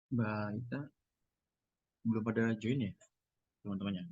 Mbak Ita belum pada join ya teman-temannya.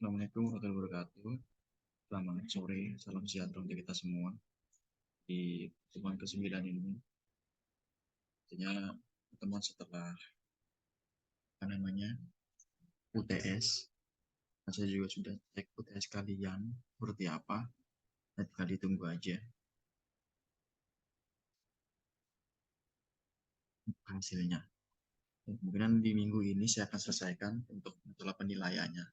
Assalamualaikum warahmatullahi wabarakatuh. Selamat sore, salam sejahtera untuk kita semua. Di pertemuan ke-9 ini, artinya pertemuan setelah apa namanya UTS. Saya juga sudah cek UTS kalian seperti apa. Nanti kali tunggu aja hasilnya. Kemungkinan di minggu ini saya akan selesaikan untuk masalah penilaiannya.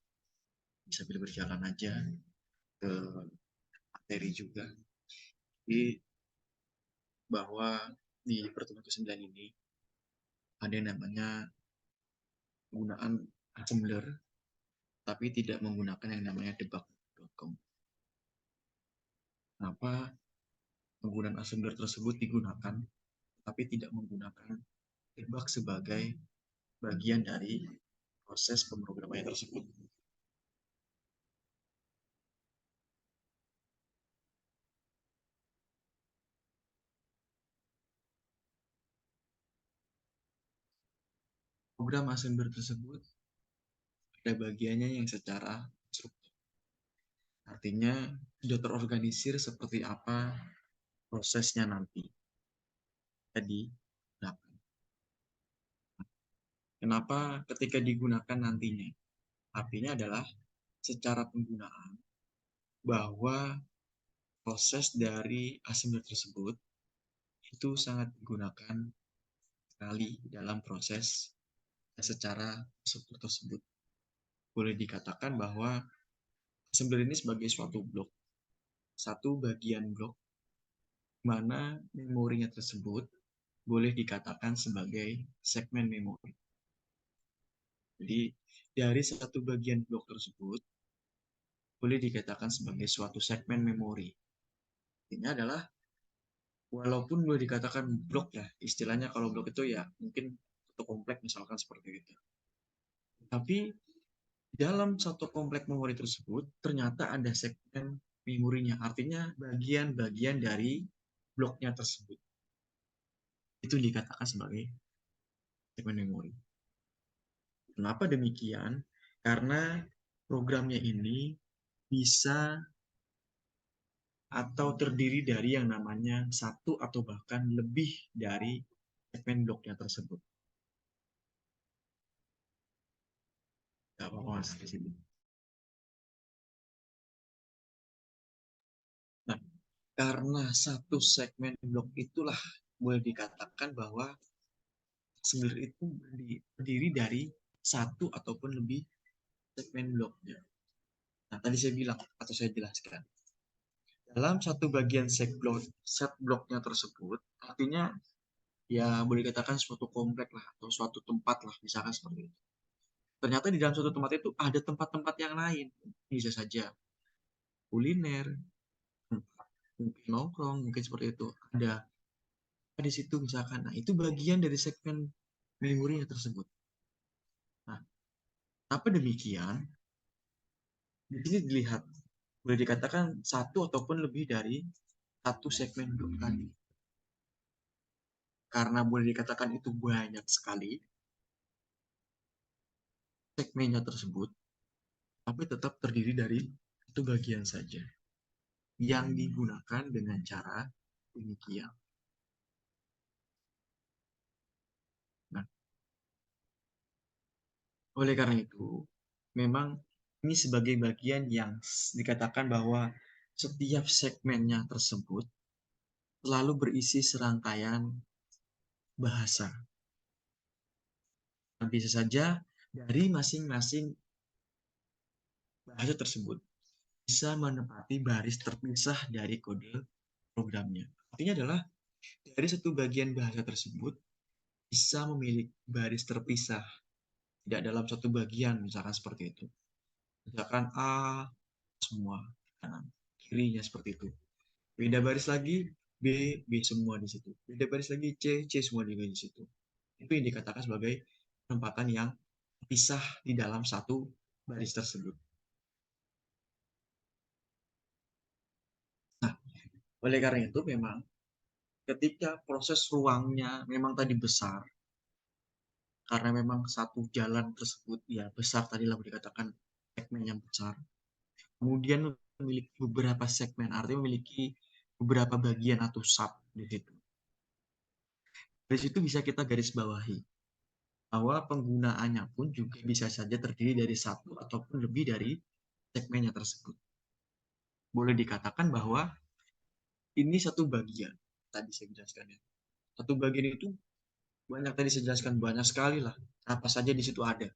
Bisa berjalan aja ke materi juga. Jadi bahwa di pertemuan ke-9 ini ada yang namanya penggunaan assembler, tapi tidak menggunakan yang namanya debug.com. Kenapa penggunaan assembler tersebut digunakan, tapi tidak menggunakan debug sebagai bagian dari proses pemrograman tersebut? Program assembler tersebut ada bagiannya yang secara struktur. Artinya sudah terorganisir seperti apa prosesnya nanti. Jadi, kenapa ketika digunakan nantinya? Artinya adalah secara penggunaan bahwa proses dari assembler tersebut itu sangat digunakan sekali dalam proses secara tersebut. Boleh dikatakan bahwa assembler ini sebagai suatu blok, satu bagian blok, mana memorinya tersebut boleh dikatakan sebagai segmen memori. Jadi, dari satu bagian blok tersebut, boleh dikatakan sebagai suatu segmen memori. Artinya adalah, walaupun boleh dikatakan blok ya, istilahnya kalau blok itu ya mungkin satu komplek misalkan seperti itu. Tapi dalam satu komplek memori tersebut, ternyata ada segmen memorinya, artinya bagian-bagian dari bloknya tersebut. Itu dikatakan sebagai segmen memori. Kenapa demikian? Karena programnya ini bisa atau terdiri dari yang namanya satu atau bahkan lebih dari segmen bloknya tersebut. Tidak apa-apa Mas di sini. Nah, karena satu segmen blok itulah boleh dikatakan bahwa sebenarnya itu terdiri dari satu ataupun lebih segmen bloknya. Nah, tadi saya bilang atau saya jelaskan. Dalam satu bagian set bloknya tersebut, artinya ya boleh dikatakan suatu komplek lah atau suatu tempat lah, misalkan seperti itu. Ternyata di dalam suatu tempat itu ada tempat-tempat yang lain. Bisa saja kuliner, mungkin nongkrong, mungkin seperti itu. Ada di situ misalkan. Nah, itu bagian dari segmen memorinya tersebut. Nah, apa demikian? Di sini dilihat, boleh dikatakan satu ataupun lebih dari satu segmen blok tadi. Karena boleh dikatakan itu banyak sekali segmennya tersebut, tapi tetap terdiri dari satu bagian saja yang digunakan dengan cara demikian. Nah, oleh karena itu, memang ini sebagai bagian yang dikatakan bahwa setiap segmennya tersebut selalu berisi serangkaian bahasa. Dan bisa saja dari masing-masing bahasa tersebut bisa menempati baris terpisah dari kode programnya. Artinya adalah dari satu bagian bahasa tersebut bisa memiliki baris terpisah, tidak dalam satu bagian, misalkan seperti itu. Misalkan A semua kanan, kirinya seperti itu. Beda baris lagi B, B semua di situ. Beda baris lagi C, C semua juga di situ. Itu yang dikatakan sebagai penempatan yang pisah di dalam satu baris tersebut. Nah, oleh karena itu memang ketika proses ruangnya memang tadi besar, karena memang satu jalan tersebut ya besar tadilah dikatakan segmen yang besar. Kemudian memiliki beberapa segmen, artinya memiliki beberapa bagian atau sub di situ. Dari situ bisa kita garis bawahi bahwa penggunaannya pun juga bisa saja terdiri dari satu ataupun lebih dari segmennya tersebut. Boleh dikatakan bahwa ini satu bagian. Tadi saya jelaskan ya. Satu bagian itu banyak tadi saya jelaskan banyak sekali lah. Apa saja di situ ada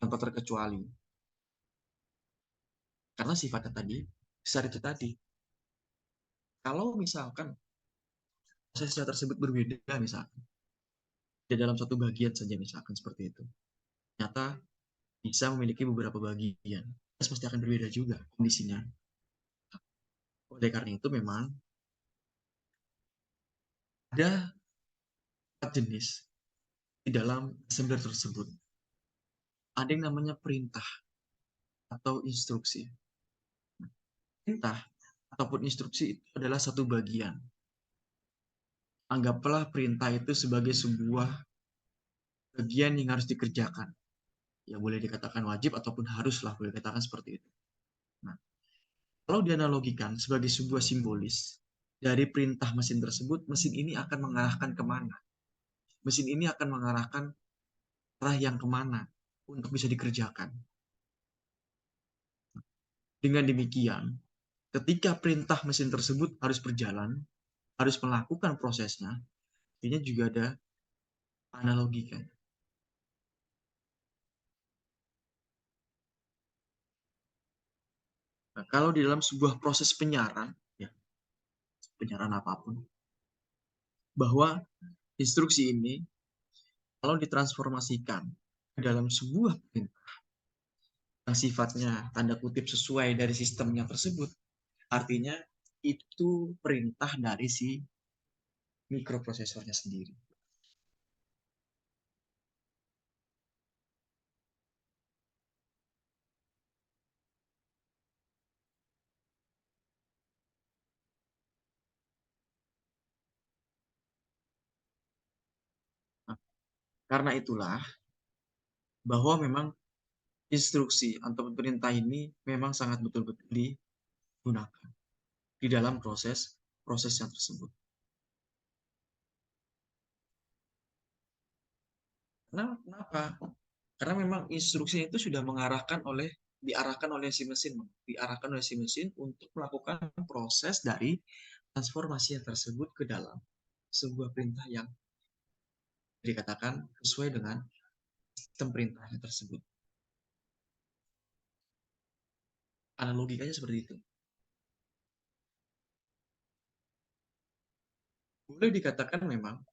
tanpa terkecuali. Karena sifatnya tadi besar itu tadi. Kalau misalkan prosesnya tersebut berbeda misalkan di dalam satu bagian saja misalkan seperti itu. Ternyata bisa memiliki beberapa bagian. Pasti akan berbeda juga kondisinya. Oleh karena itu memang ada 4 jenis di dalam assembler tersebut. Ada yang namanya perintah atau instruksi. Perintah ataupun instruksi itu adalah satu bagian. Anggaplah perintah itu sebagai sebuah bagian yang harus dikerjakan. Ya boleh dikatakan wajib ataupun haruslah, boleh dikatakan seperti itu. Nah, Kalau dianalogikan sebagai sebuah simbolis, dari perintah mesin tersebut, mesin ini akan mengarahkan kemana? Mesin ini akan mengarahkan arah yang kemana untuk bisa dikerjakan. Dengan demikian, ketika perintah mesin tersebut harus berjalan, harus melakukan prosesnya, ini juga ada analogi kan. Nah, kalau di dalam sebuah proses penyiaran, ya, penyiaran apapun, bahwa instruksi ini kalau ditransformasikan ke dalam sebuah perintah yang sifatnya tanda kutip sesuai dari sistemnya tersebut, artinya itu perintah dari si mikroprosesornya sendiri. Nah, karena itulah bahwa memang instruksi atau perintah ini memang sangat betul-betul digunakan di dalam proses yang tersebut. Kenapa? Karena memang instruksinya itu sudah diarahkan oleh si mesin, diarahkan oleh si mesin untuk melakukan proses dari transformasi yang tersebut ke dalam sebuah perintah yang dikatakan sesuai dengan sistem perintahnya tersebut. Analogikanya seperti itu. Boleh dikatakan memang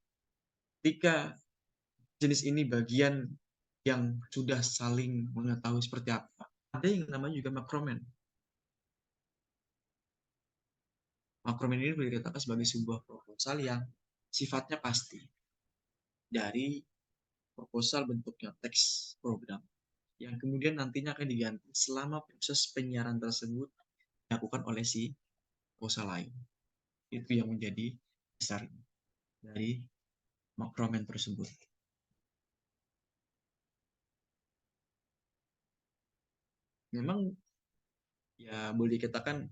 ketika jenis ini bagian yang sudah saling mengetahui seperti apa, ada yang namanya juga makromen. Makromen ini boleh dikatakan sebagai sebuah proposal yang sifatnya pasti dari proposal bentuknya teks program yang kemudian nantinya akan diganti selama proses penyiaran tersebut dilakukan oleh si proposal lain. Itu yang menjadi dasar dari makromen tersebut. Memang ya boleh dikatakan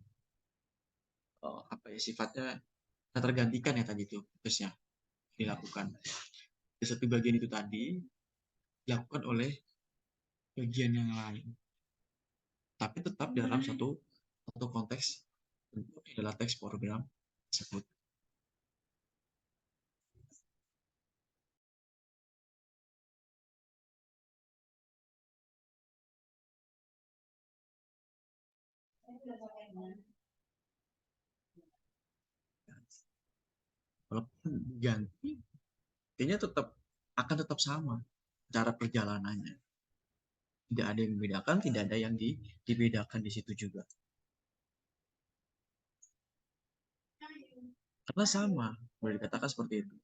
apa ya sifatnya tergantikan ya tadi itu prosesnya dilakukan. Di satu bagian itu tadi dilakukan oleh bagian yang lain, tapi tetap dalam satu konteks adalah teks program tersebut. Walaupun diganti, intinya tetap sama cara perjalanannya. Tidak ada yang membedakan, tidak ada yang dibedakan di situ juga. Karena sama, boleh dikatakan seperti itu.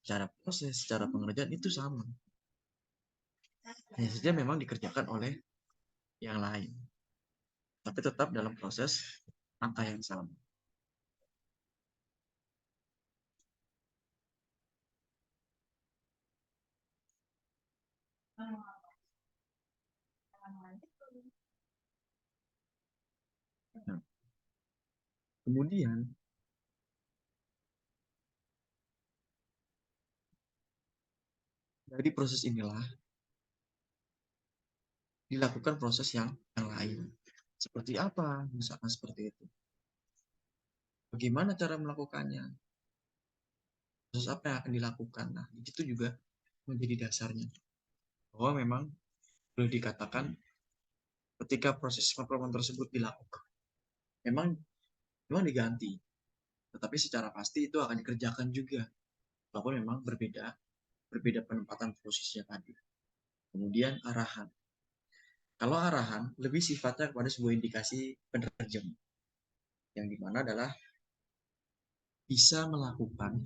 Cara proses, cara pengerjaan itu sama. Hanya saja memang dikerjakan oleh yang lain. Tapi tetap dalam proses angka yang sama. Nah, kemudian dari proses inilah dilakukan proses yang lain. Seperti apa? Misalkan seperti itu. Bagaimana cara melakukannya? Proses apa yang akan dilakukan? Nah, itu juga menjadi dasarnya. Bahwa memang boleh dikatakan ketika proses pemrograman tersebut dilakukan, memang memang diganti. Tetapi secara pasti itu akan dikerjakan juga. Walaupun memang berbeda penempatan posisinya tadi. Kemudian arahan. Kalau arahan lebih sifatnya kepada sebuah indikasi penerjem. Yang dimana adalah bisa melakukan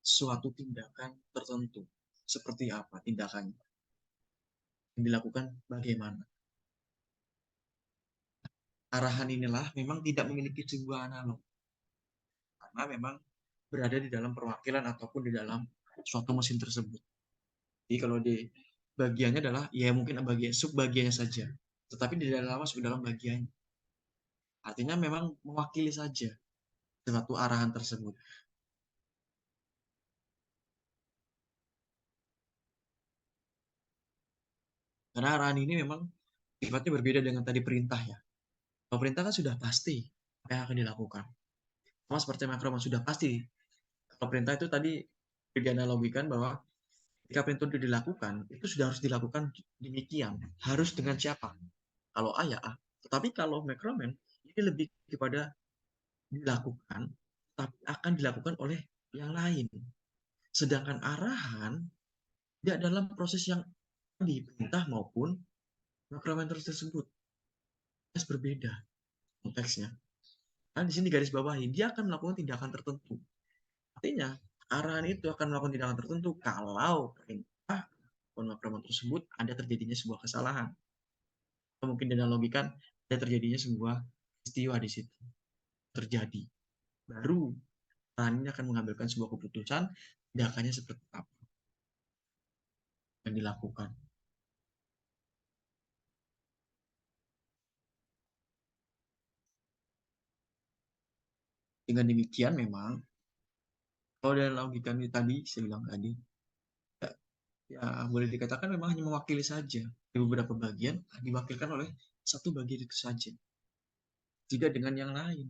suatu tindakan tertentu. Seperti apa tindakannya? Yang dilakukan bagaimana? Arahan inilah memang tidak memiliki sebuah analog. Karena memang berada di dalam perwakilan ataupun di dalam suatu mesin tersebut. Jadi kalau di bagiannya adalah ya mungkin bagian sub bagiannya saja. Tetapi di dalam masuk dalam bagiannya. Artinya memang mewakili saja suatu arahan tersebut. Karena arahan ini memang sifatnya berbeda dengan tadi perintah ya. Kalau perintah kan sudah pasti apa yang akan dilakukan. Sama seperti makroman sudah pasti. Kalau perintah itu tadi dianalogikan bahwa ketika perintah itu dilakukan, itu sudah harus dilakukan demikian. Harus dengan siapa? Kalau A ya A. Tetapi kalau makroman ini lebih kepada dilakukan, tapi akan dilakukan oleh yang lain. Sedangkan arahan tidak dalam proses yang di perintah maupun makrometer tersebut berbeda konteksnya. Nah, di sini garis bawahi, dia akan melakukan tindakan tertentu. Artinya, arahan itu akan melakukan tindakan tertentu kalau perintah maupun makrometer tersebut ada terjadinya sebuah kesalahan. Atau mungkin dianalogikan ada terjadinya sebuah peristiwa di situ terjadi. Baru arahan ini akan mengambilkan sebuah keputusan tindakannya seperti apa yang dilakukan. Dengan demikian memang kalau dari logika ini tadi saya bilang tadi ya, ya boleh dikatakan memang hanya mewakili saja di beberapa bagian diwakilkan oleh satu bagian itu saja, tidak dengan yang lain,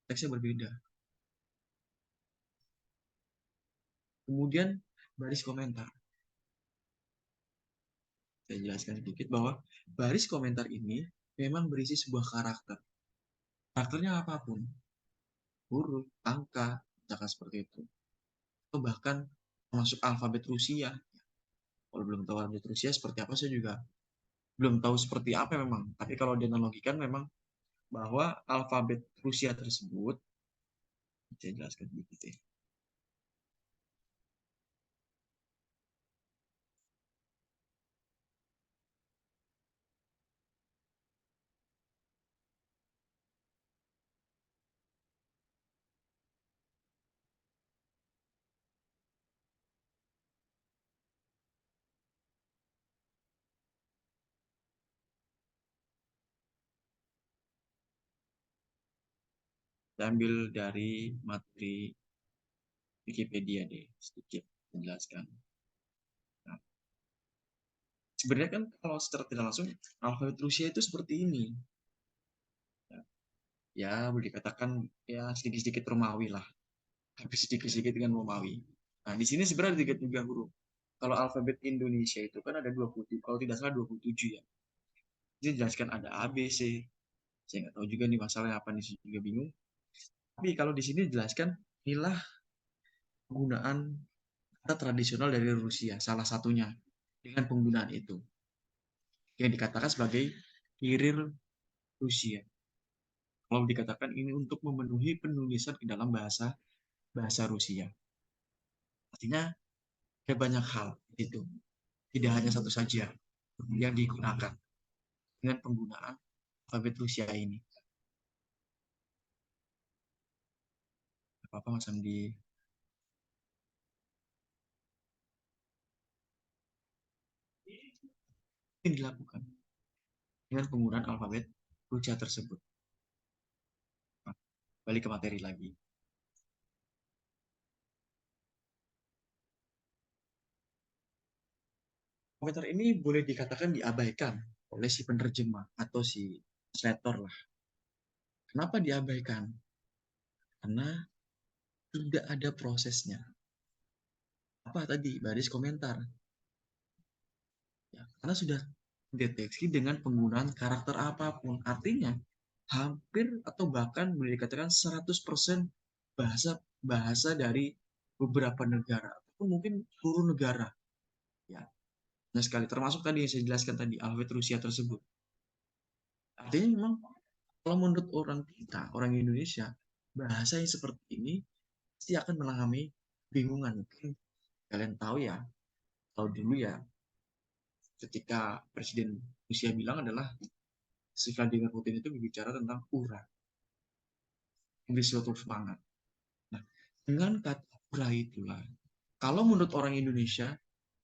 teksnya berbeda. Kemudian baris komentar, saya jelaskan sedikit bahwa baris komentar ini memang berisi sebuah karakternya apapun, huruf, angka, misalkan seperti itu, atau bahkan masuk alfabet Rusia. Kalau belum tahu alfabet Rusia seperti apa saya juga belum tahu seperti apa memang, tapi kalau dianalogikan memang bahwa alfabet Rusia tersebut, saya jelaskan sedikit ya, saya ambil dari materi Wikipedia deh, sedikit menjelaskan. Nah, sebenarnya kan kalau secara tidak langsung, alfabet Rusia itu seperti ini. Ya, ya boleh dikatakan ya sedikit-sedikit Romawi lah, habis sedikit-sedikit dengan Romawi. Nah, di sini sebenarnya ada 33 huruf. Kalau alfabet Indonesia itu kan ada 20, kalau tidak salah 27 ya. Jadi jelaskan ada A, B, C. Saya nggak tahu juga nih masalahnya apa, nih saya juga bingung. Tapi kalau di sini jelaskan, inilah penggunaan kata tradisional dari Rusia, salah satunya dengan penggunaan itu yang dikatakan sebagai Kiril Rusia. Kalau dikatakan ini untuk memenuhi penulisan ke dalam bahasa bahasa Rusia. Artinya ada banyak hal itu, tidak hanya satu saja yang digunakan dengan penggunaan alfabet Rusia ini. Apa-apa Mas Andi yang dilakukan dengan penggunaan alfabet Rusia tersebut. Nah, balik ke materi lagi. Komentar ini boleh dikatakan diabaikan oleh si penerjemah atau si translator lah. Kenapa diabaikan? Karena tidak ada prosesnya. Apa tadi? Baris komentar. Ya, karena sudah deteksi dengan penggunaan karakter apapun. Artinya, hampir atau bahkan boleh dikatakan 100% bahasa bahasa dari beberapa negara atau mungkin seluruh negara. Ya, nah sekali termasuk tadi yang saya jelaskan tadi alfabet Rusia tersebut. Artinya memang kalau menurut orang kita, orang Indonesia, bahasa yang seperti ini pasti akan mengalami bingungan. Mungkin kalian tahu ya, kalau dulu ya, ketika Presiden Rusia bilang adalah si Vladimir Putin itu berbicara tentang ura, memberi suatu semangat. Nah, dengan kata ura itulah, kalau menurut orang Indonesia,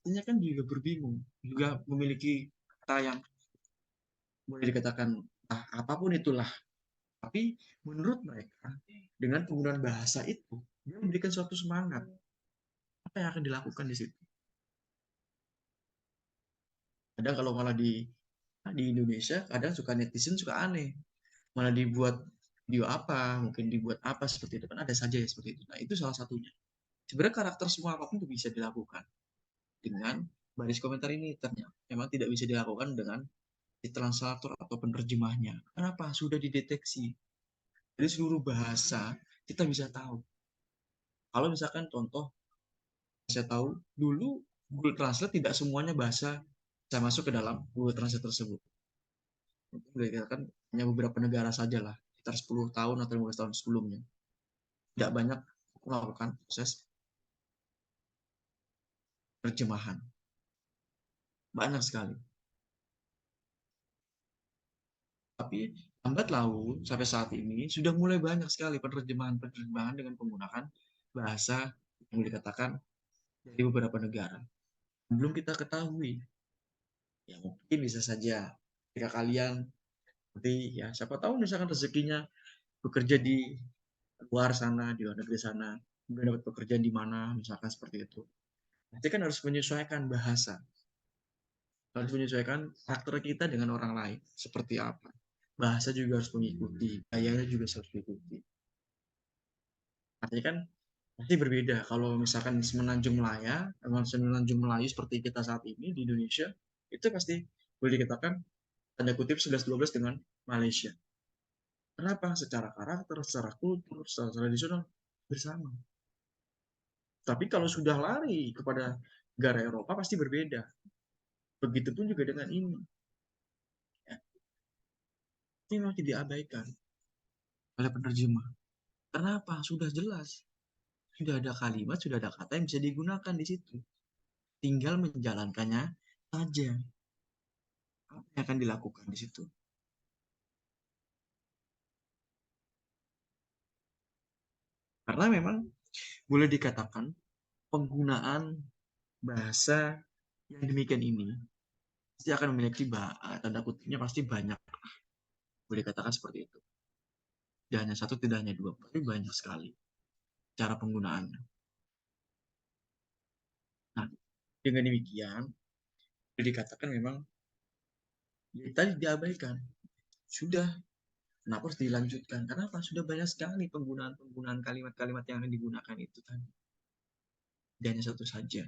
artinya kan juga berbingung, juga memiliki kata yang boleh dikatakan apapun itulah Tapi menurut mereka, dengan penggunaan bahasa itu, dia memberikan suatu semangat. Apa yang akan dilakukan di situ? Kadang kalau malah di Indonesia, kadang suka netizen suka aneh. Malah dibuat video apa, mungkin dibuat apa seperti itu. Kan ada saja ya seperti itu. Nah, itu salah satunya. Sebenarnya karakter semua apapun itu bisa dilakukan dengan baris komentar ini ternyata memang tidak bisa dilakukan dengan di translator atau penerjemahnya. Kenapa? Sudah dideteksi. Dari seluruh bahasa kita bisa tahu. Kalau misalkan contoh, saya tahu dulu Google Translate tidak semuanya bahasa bisa masuk ke dalam Google Translate tersebut. Mungkin boleh dikatakan hanya beberapa negara saja lah, sekitar 10 tahun atau 15 tahun sebelumnya. Tidak banyak melakukan proses terjemahan. Banyak sekali. Tapi lambat laun sampai saat ini sudah mulai banyak sekali penerjemahan-penerjemahan dengan menggunakan bahasa yang dikatakan dari beberapa negara. Belum kita ketahui. Ya mungkin bisa saja jika kalian nanti ya siapa tahu misalkan rezekinya bekerja di luar sana, di luar negeri sana, kemudian dapat pekerjaan di mana, misalkan seperti itu. Nanti kan harus menyesuaikan bahasa, harus menyesuaikan karakter kita dengan orang lain, seperti apa. Bahasa juga harus mengikuti, gayanya juga harus mengikuti. Artinya kan pasti berbeda. Kalau misalkan Semenanjung Melaya, Semenanjung Melayu seperti kita saat ini di Indonesia, itu pasti boleh dikatakan tanda kutip 11-12 dengan Malaysia. Kenapa? Secara karakter, secara kultur, secara tradisional bersama. Tapi kalau sudah lari kepada negara Eropa pasti berbeda. Begitupun juga dengan ini. Ya, ini masih diabaikan oleh penerjemah. Kenapa? Sudah jelas. Sudah ada kalimat, sudah ada kata yang bisa digunakan di situ. Tinggal menjalankannya saja. Apa yang akan dilakukan di situ? Karena memang boleh dikatakan penggunaan bahasa yang demikian ini pasti akan memiliki tanda kutipnya pasti banyak. Boleh dikatakan seperti itu. Tidak hanya satu, tidak hanya dua, tapi banyak sekali cara penggunaannya. Nah, dengan demikian, boleh dikatakan memang ya, tadi diabaikan. Sudah, kenapa harus dilanjutkan? Kenapa? Sudah banyak sekali penggunaan-penggunaan kalimat-kalimat yang akan digunakan itu tadi. Tidak hanya satu saja.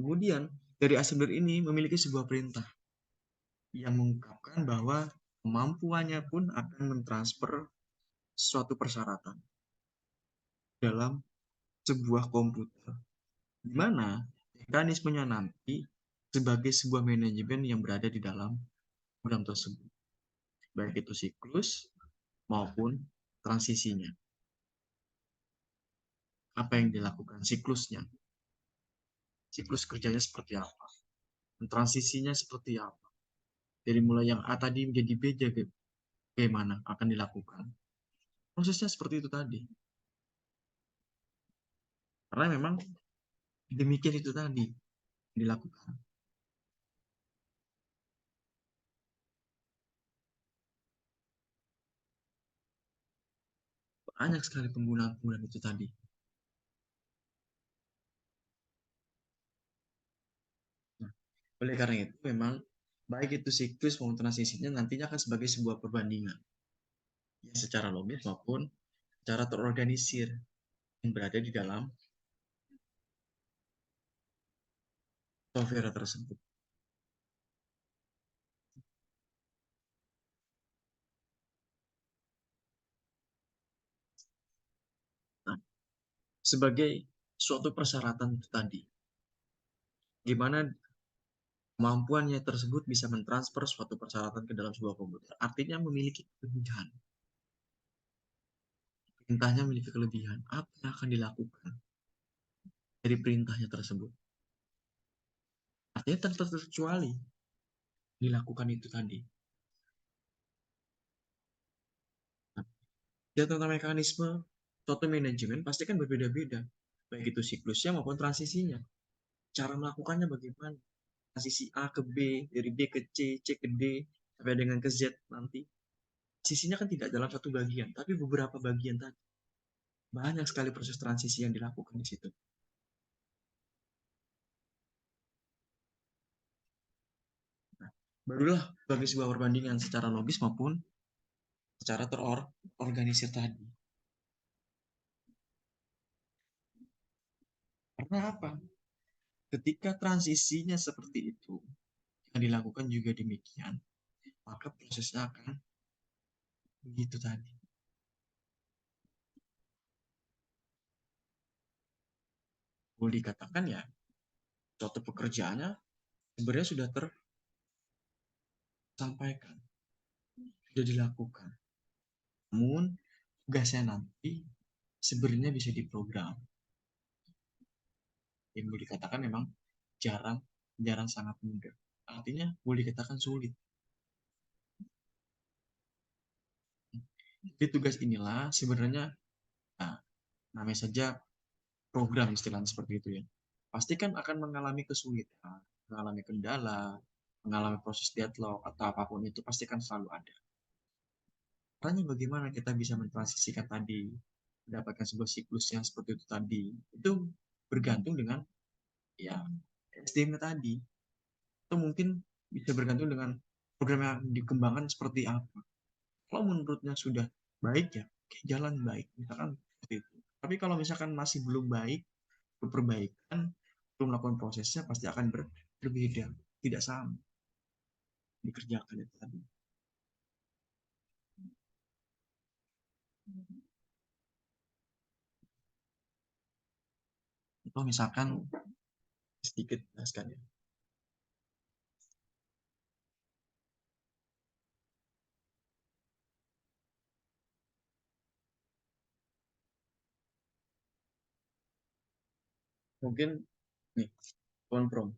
Kemudian, dari assembler ini memiliki sebuah perintah yang mengungkapkan bahwa kemampuannya pun akan mentransfer suatu persyaratan dalam sebuah komputer, di mana mekanismenya nanti sebagai sebuah manajemen yang berada di dalam program tersebut, baik itu siklus maupun transisinya. Apa yang dilakukan siklusnya, siklus kerjanya seperti apa, transisinya seperti apa, dari mulai yang A tadi menjadi B jadi bagaimana akan dilakukan. Prosesnya seperti itu tadi. Karena memang demikian itu tadi dilakukan. Banyak sekali penggunaan-penggunaan itu tadi. Nah, oleh karena itu memang baik itu siklus maupun transisinya nantinya akan sebagai sebuah perbandingan ya, secara logis maupun secara terorganisir yang berada di dalam software tersebut. Nah, sebagai suatu persyaratan itu tadi, gimana kemampuannya tersebut bisa mentransfer suatu persyaratan ke dalam sebuah komputer. Artinya memiliki kelebihan. Perintahnya memiliki kelebihan. Apa yang akan dilakukan dari perintahnya tersebut? Artinya tanpa terkecuali dilakukan itu tadi. Nah, dia tentang mekanisme suatu manajemen pasti kan berbeda-beda, baik itu siklusnya maupun transisinya. Cara melakukannya bagaimana? Transisi A ke B, dari B ke C, C ke D, sampai dengan ke Z nanti. Sisinya kan tidak dalam satu bagian, tapi beberapa bagian tadi. Banyak sekali proses transisi yang dilakukan di situ. Nah, barulah bagi sebuah perbandingan secara logis maupun secara terorganisir tadi. Karena apa? Ketika transisinya seperti itu, yang dilakukan juga demikian, maka prosesnya akan begitu tadi. Boleh dikatakan ya, suatu pekerjaannya sebenarnya sudah tersampaikan, sudah dilakukan. Namun, tugasnya nanti sebenarnya bisa diprogram. Yang boleh dikatakan memang jarang, jarang sangat mudah. Artinya boleh dikatakan sulit. Jadi tugas inilah sebenarnya, nah, namanya saja program istilahnya seperti itu ya. Pasti kan akan mengalami kesulitan, mengalami kendala, mengalami proses deadlock atau apapun itu pasti kan selalu ada. Caranya bagaimana kita bisa mentransisikan tadi, mendapatkan sebuah siklus yang seperti itu tadi, itu bergantung dengan ya SDM tadi. Atau mungkin bisa bergantung dengan program yang dikembangkan seperti apa. Kalau menurutnya sudah baik ya, jalan baik, misalkan seperti itu. Tapi kalau misalkan masih belum baik, perbaikan, belum melakukan prosesnya pasti akan berbeda, tidak sama dikerjakan itu tadi. Atau misalkan sedikit jelaskan ya. Mungkin nih, konfront.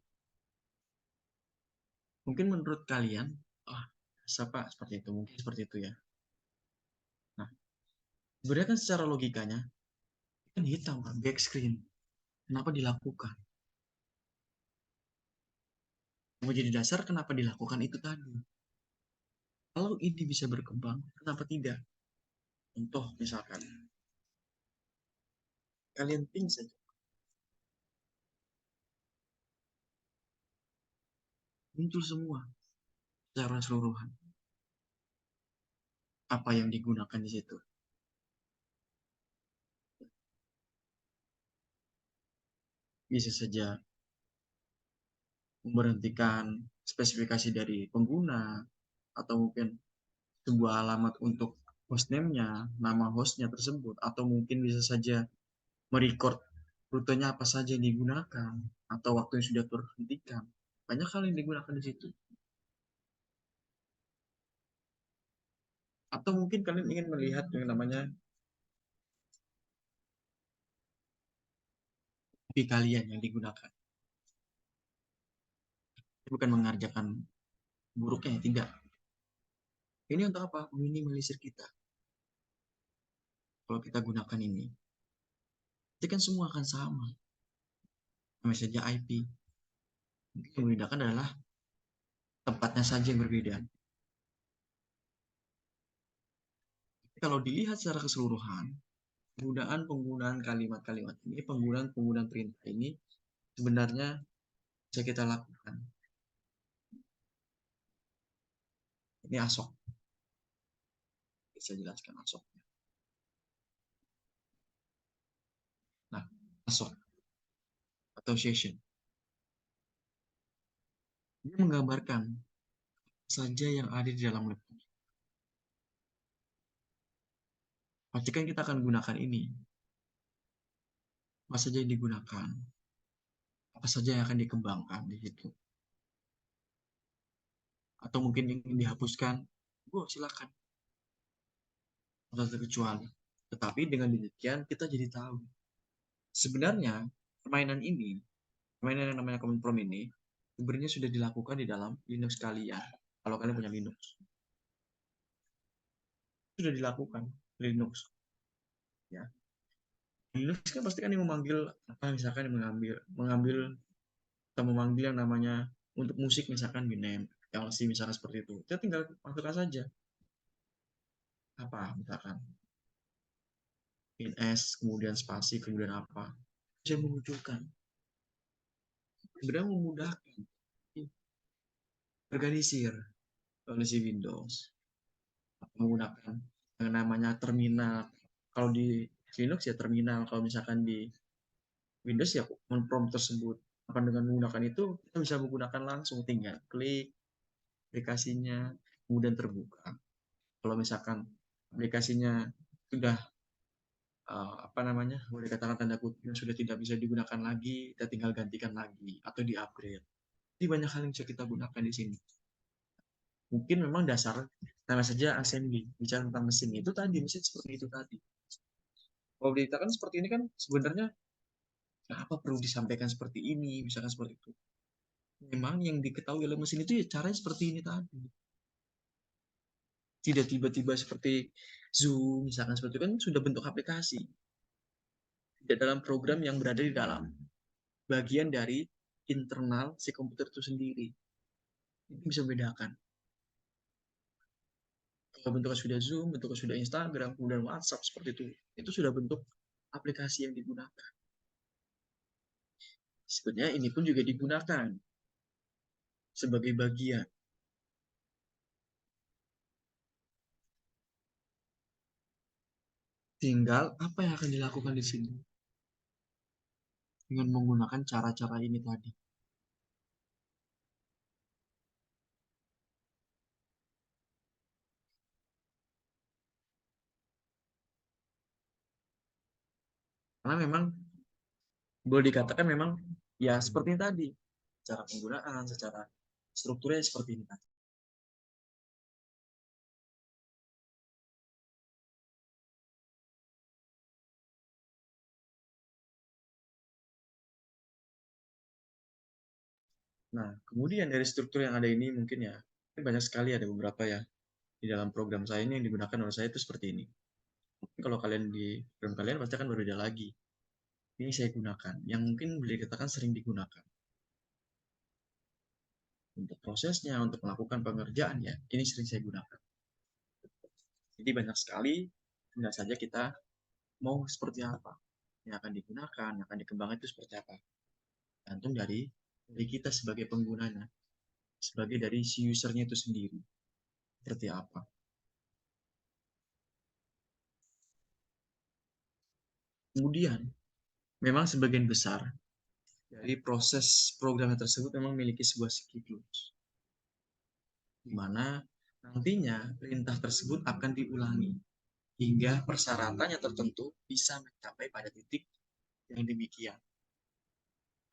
Mungkin menurut kalian, ah, siapa seperti itu? Mungkin seperti itu ya. Nah, sebenarnya kan secara logikanya kan hitam kan, back screen. Kenapa dilakukan? Menjadi dasar kenapa dilakukan itu tadi. Kalau ini bisa berkembang, kenapa tidak? Contoh misalkan, kalian ping saja, muncul semua secara keseluruhan. Apa yang digunakan di situ? Bisa saja memberhentikan spesifikasi dari pengguna, atau mungkin sebuah alamat untuk hostname-nya, nama hostnya tersebut, atau mungkin bisa saja merecord rutenya apa saja yang digunakan, atau waktu yang sudah terhentikan. Banyak hal yang digunakan di situ. Atau mungkin kalian ingin melihat yang namanya IP kalian yang digunakan. Bukan mengerjakan buruknya, tidak. Ini untuk apa? Minimalisir kita. Kalau kita gunakan ini, itu kan semua akan sama. Namanya saja IP. Yang membedakan adalah tempatnya saja yang berbeda. Kalau dilihat secara keseluruhan, penggunaan kalimat-kalimat ini, penggunaan perintah ini sebenarnya bisa kita lakukan. Ini ASOK. Bisa jelaskan ASOK. Nah, ASOK atau session. Dia menggambarkan saja yang ada di dalam laptop. Pastikan kita akan gunakan ini. Apa saja yang digunakan. Apa saja yang akan dikembangkan di situ. Atau mungkin ingin dihapuskan. Oh, silakan. Tidak terkecuali. Tetapi dengan demikian kita jadi tahu. Sebenarnya permainan ini, permainan yang namanya command prompt ini, sebenarnya sudah dilakukan di dalam Linux kalian. Kalau kalian punya Linux. Sudah dilakukan Linux. Ya. Linux kan pasti kan yang memanggil apa, misalkan yang mengambil mengambil atau memanggil yang namanya untuk musik misalkan Winamp, LC misalkan seperti itu. Kita tinggal masukkan saja apa misalkan ins kemudian spasi kemudian apa, bisa memunculkan, sebenarnya memudahkan organisir oleh si Windows menggunakan yang namanya terminal. Kalau di Linux ya terminal, kalau misalkan di Windows ya prompt tersebut. Akan dengan menggunakan itu kita bisa menggunakan langsung, tinggal klik aplikasinya kemudian terbuka. Kalau misalkan aplikasinya sudah apa namanya, boleh dikatakan tanda kutip sudah tidak bisa digunakan lagi, kita tinggal gantikan lagi atau di upgrade. Jadi banyak hal yang bisa kita gunakan di sini. Mungkin memang dasar nama saja assembly, bicara tentang mesin itu tadi, mesin seperti itu tadi. Kalau kan seperti ini kan sebenarnya apa perlu disampaikan seperti ini, misalkan seperti itu. Memang yang diketahui oleh mesin itu ya caranya seperti ini tadi. Tidak tiba-tiba seperti Zoom, misalkan seperti itu kan sudah bentuk aplikasi. Tidak dalam program yang berada di dalam bagian dari internal si komputer itu sendiri. Itu bisa membedakan. Kalau bentuknya sudah Zoom, bentuknya sudah Instagram, kemudian WhatsApp seperti itu sudah bentuk aplikasi yang digunakan. Sebenarnya ini pun juga digunakan sebagai bagian. Tinggal apa yang akan dilakukan di sini dengan menggunakan cara-cara ini tadi. Karena memang boleh dikatakan memang ya seperti ini tadi, cara penggunaan, secara strukturnya seperti ini tadi. Nah, kemudian dari struktur yang ada ini mungkin ya, ini banyak sekali ada beberapa ya di dalam program saya ini yang digunakan oleh saya itu seperti ini. Kalau kalian di program kalian pasti akan berbeda lagi. Ini saya gunakan, yang mungkin boleh dikatakan sering digunakan untuk prosesnya, untuk melakukan pengerjaan ya. Ini sering saya gunakan. Jadi banyak sekali, tinggal saja kita mau seperti apa yang akan digunakan, yang akan dikembangkan itu seperti apa. Gantung dari kita sebagai penggunanya, sebagai dari si usernya itu sendiri. Seperti apa. Kemudian, memang sebagian besar dari proses programnya tersebut memang memiliki sebuah siklus, di mana nantinya perintah tersebut akan diulangi hingga persyaratannya tertentu bisa mencapai pada titik yang demikian.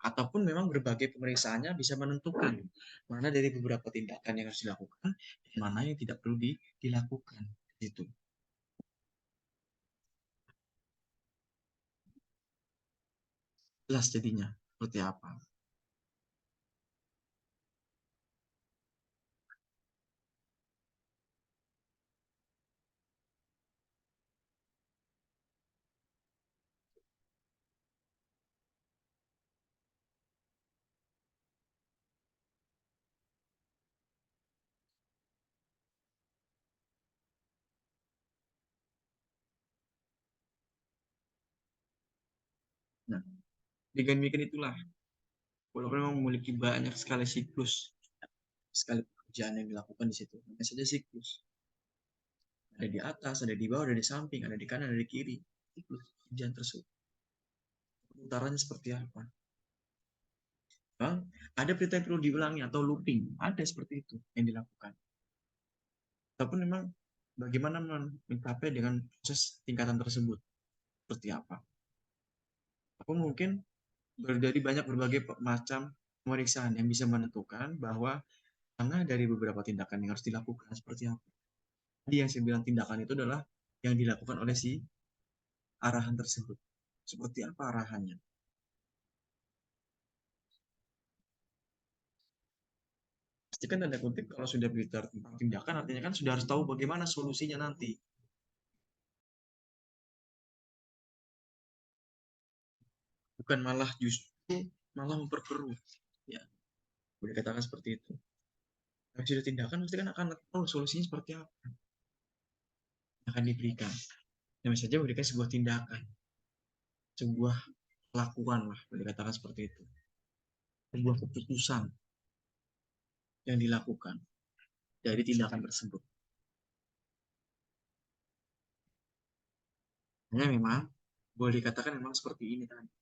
Ataupun memang berbagai pemeriksaannya bisa menentukan mana dari beberapa tindakan yang harus dilakukan dan mana yang tidak perlu dilakukan. Itu jelas jadinya seperti apa. Nah, dengan demikian itulah, walaupun memang memiliki banyak sekali siklus, sekali pekerjaan yang dilakukan di situ, hanya saja siklus. Ada di atas, ada di bawah, ada di samping, ada di kanan, ada di kiri. Siklus pekerjaan tersebut. Utaranya seperti apa? Bang, ada perintah yang perlu diulangi atau looping. Ada seperti itu yang dilakukan. Tapi memang bagaimana mencapai dengan proses tingkatan tersebut. Seperti apa. Aku mungkin dari banyak berbagai macam pemeriksaan yang bisa menentukan bahwa karena dari beberapa tindakan yang harus dilakukan seperti apa. Jadi yang saya bilang tindakan itu adalah yang dilakukan oleh si arahan tersebut. Seperti apa arahannya? Pasti kan tanda kutip kalau sudah berbicara tentang tindakan artinya kan sudah harus tahu bagaimana solusinya nanti. bukan malah justru malah memperkeruh. Ya, boleh katakan seperti itu. Kalau sudah tindakan pasti kan akan tahu solusinya seperti apa yang akan diberikan. Yang saja memberikan sebuah tindakan, sebuah kelakuan lah, boleh katakan seperti itu. Sebuah keputusan yang dilakukan dari tindakan tersebut. Hanya memang boleh dikatakan memang seperti ini tadi.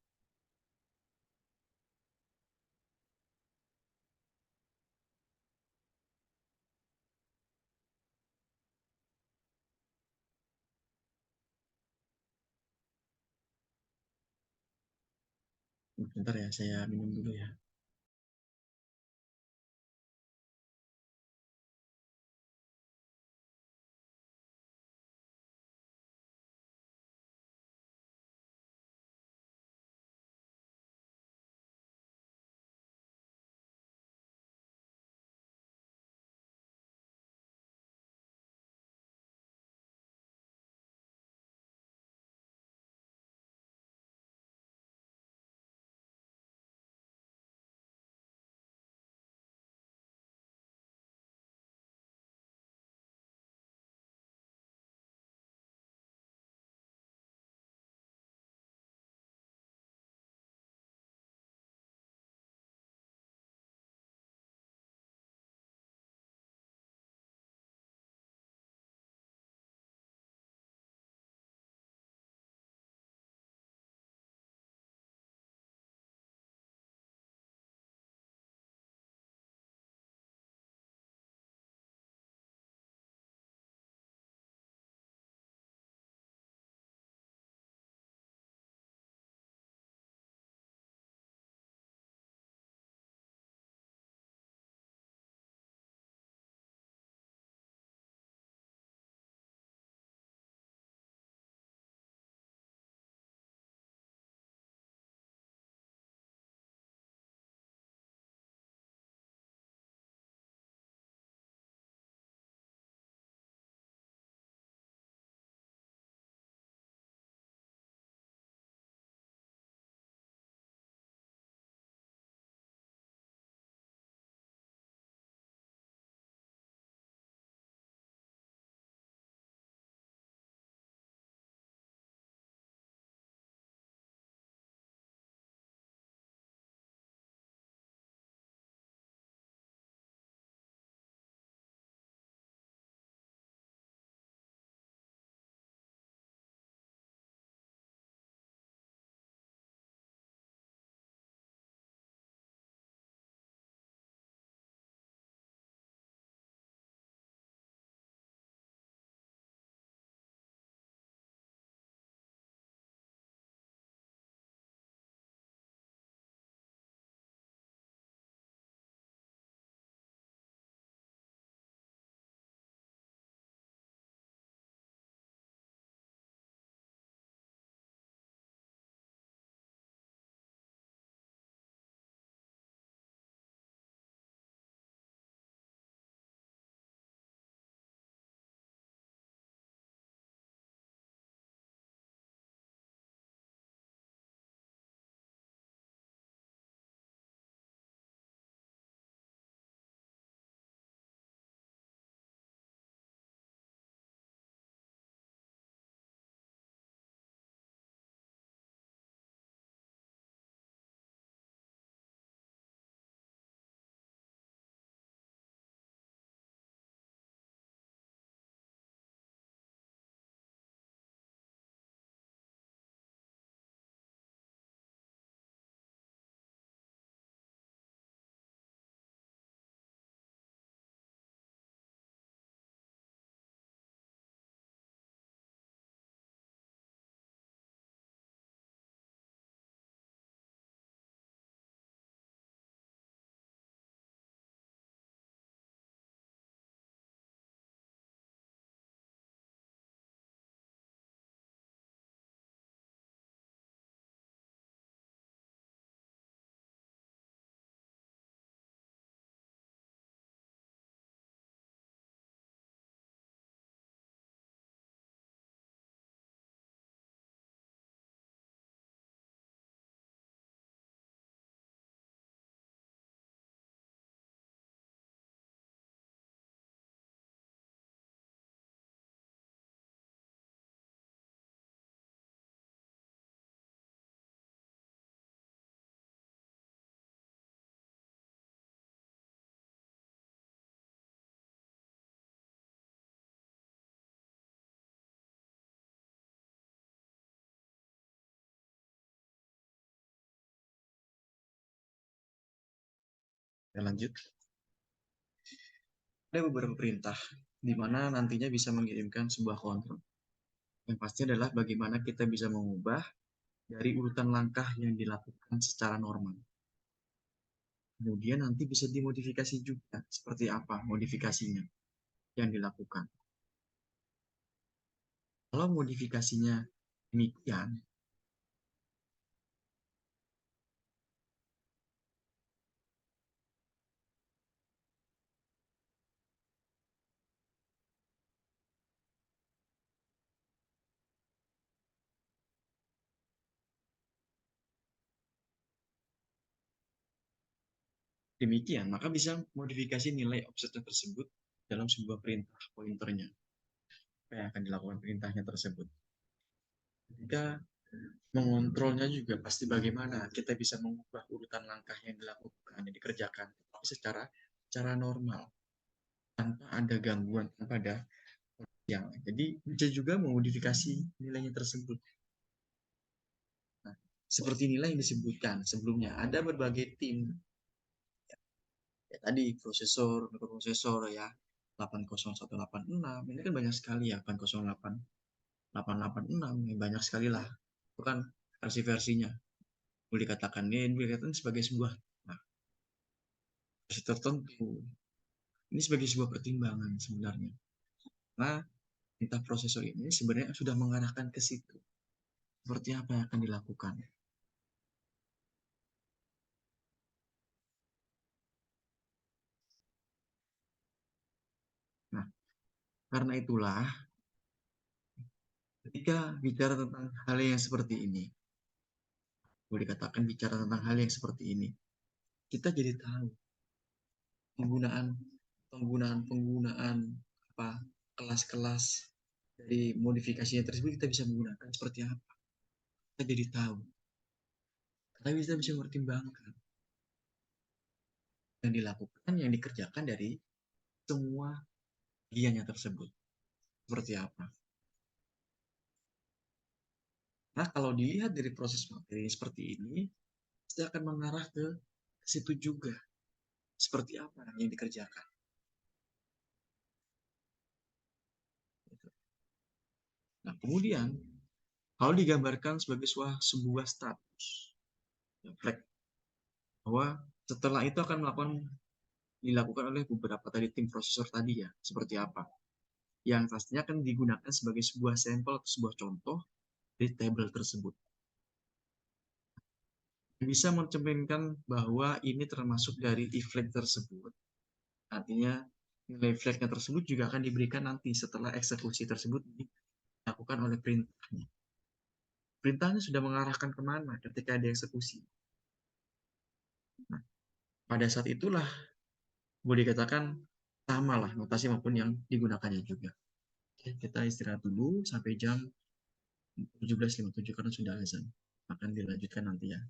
Bentar ya, saya minum dulu ya. Kita lanjut. Ada beberapa perintah di mana nantinya bisa mengirimkan sebuah kontrol. Yang pasti adalah bagaimana kita bisa mengubah dari urutan langkah yang dilakukan secara normal. Kemudian nanti bisa dimodifikasi juga. Seperti apa modifikasinya yang dilakukan. Kalau modifikasinya demikian, maka bisa modifikasi nilai offset tersebut dalam sebuah perintah pointernya. Apa yang akan dilakukan perintahnya tersebut. Ketika mengontrolnya juga pasti bagaimana kita bisa mengubah urutan langkah yang dilakukan, yang dikerjakan secara normal, tanpa ada gangguan, tanpa ada yang. Jadi bisa juga memodifikasi nilainya tersebut. Nah, seperti nilai yang disebutkan sebelumnya, ada berbagai tim. Ya, tadi prosesor, mikroprosesor ya, 80186, ini kan banyak sekali ya, 808, 886, banyak sekali lah. Itu kan versi-versinya. Boleh dikatakan ini dikatakan sebagai sebuah versi tertentu. Ini sebagai sebuah pertimbangan sebenarnya. Nah, entah prosesor ini sebenarnya sudah mengarahkan ke situ. Seperti apa yang akan dilakukan. Nah, karena itulah ketika bicara tentang hal yang seperti ini, boleh dikatakan bicara tentang hal yang seperti ini, kita jadi tahu penggunaan penggunaan apa kelas-kelas dari modifikasinya tersebut kita bisa menggunakan seperti apa. Kita jadi tahu. Kita bisa mempertimbangkan yang dilakukan, yang dikerjakan dari semua bagiannya tersebut. Seperti apa. Nah, kalau dilihat dari proses materi seperti ini, pasti akan mengarah ke situ juga. Seperti apa yang dikerjakan. Nah, kemudian, kalau digambarkan sebagai sebuah status, ya, flag, bahwa setelah itu akan dilakukan oleh beberapa tadi tim prosesor tadi ya, seperti apa. Yang pastinya akan digunakan sebagai sebuah sampel atau sebuah contoh di tabel tersebut. Bisa mencerminkan bahwa ini termasuk dari e-flag tersebut. Artinya nilai flagnya tersebut juga akan diberikan nanti setelah eksekusi tersebut dilakukan oleh perintahnya. Perintahnya sudah mengarahkan kemana ketika ada eksekusi. Nah, pada saat itulah boleh dikatakan sama lah notasi maupun yang digunakannya juga. Oke, kita istirahat dulu sampai jam 17.57 karena sudah azan. Akan dilanjutkan nanti ya.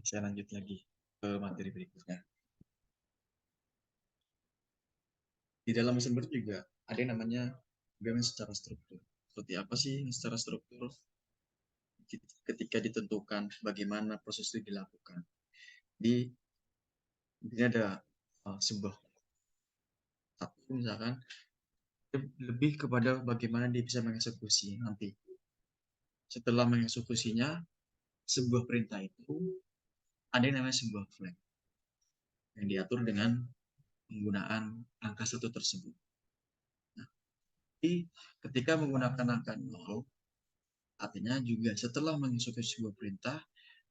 Saya lanjut lagi ke materi berikutnya. Di dalam mesin Word juga ada yang namanya programming secara struktur. Seperti apa sih secara struktur? Ketika ditentukan bagaimana proses itu dilakukan. Di ini ada sebuah satu misalkan lebih kepada bagaimana dia bisa mengeksekusi nanti. Setelah mengeksekusinya, sebuah perintah itu ada yang namanya sebuah flag yang diatur dengan penggunaan angka satu tersebut. Nah, jadi ketika menggunakan angka 0, artinya juga setelah mengeksekusi sebuah perintah,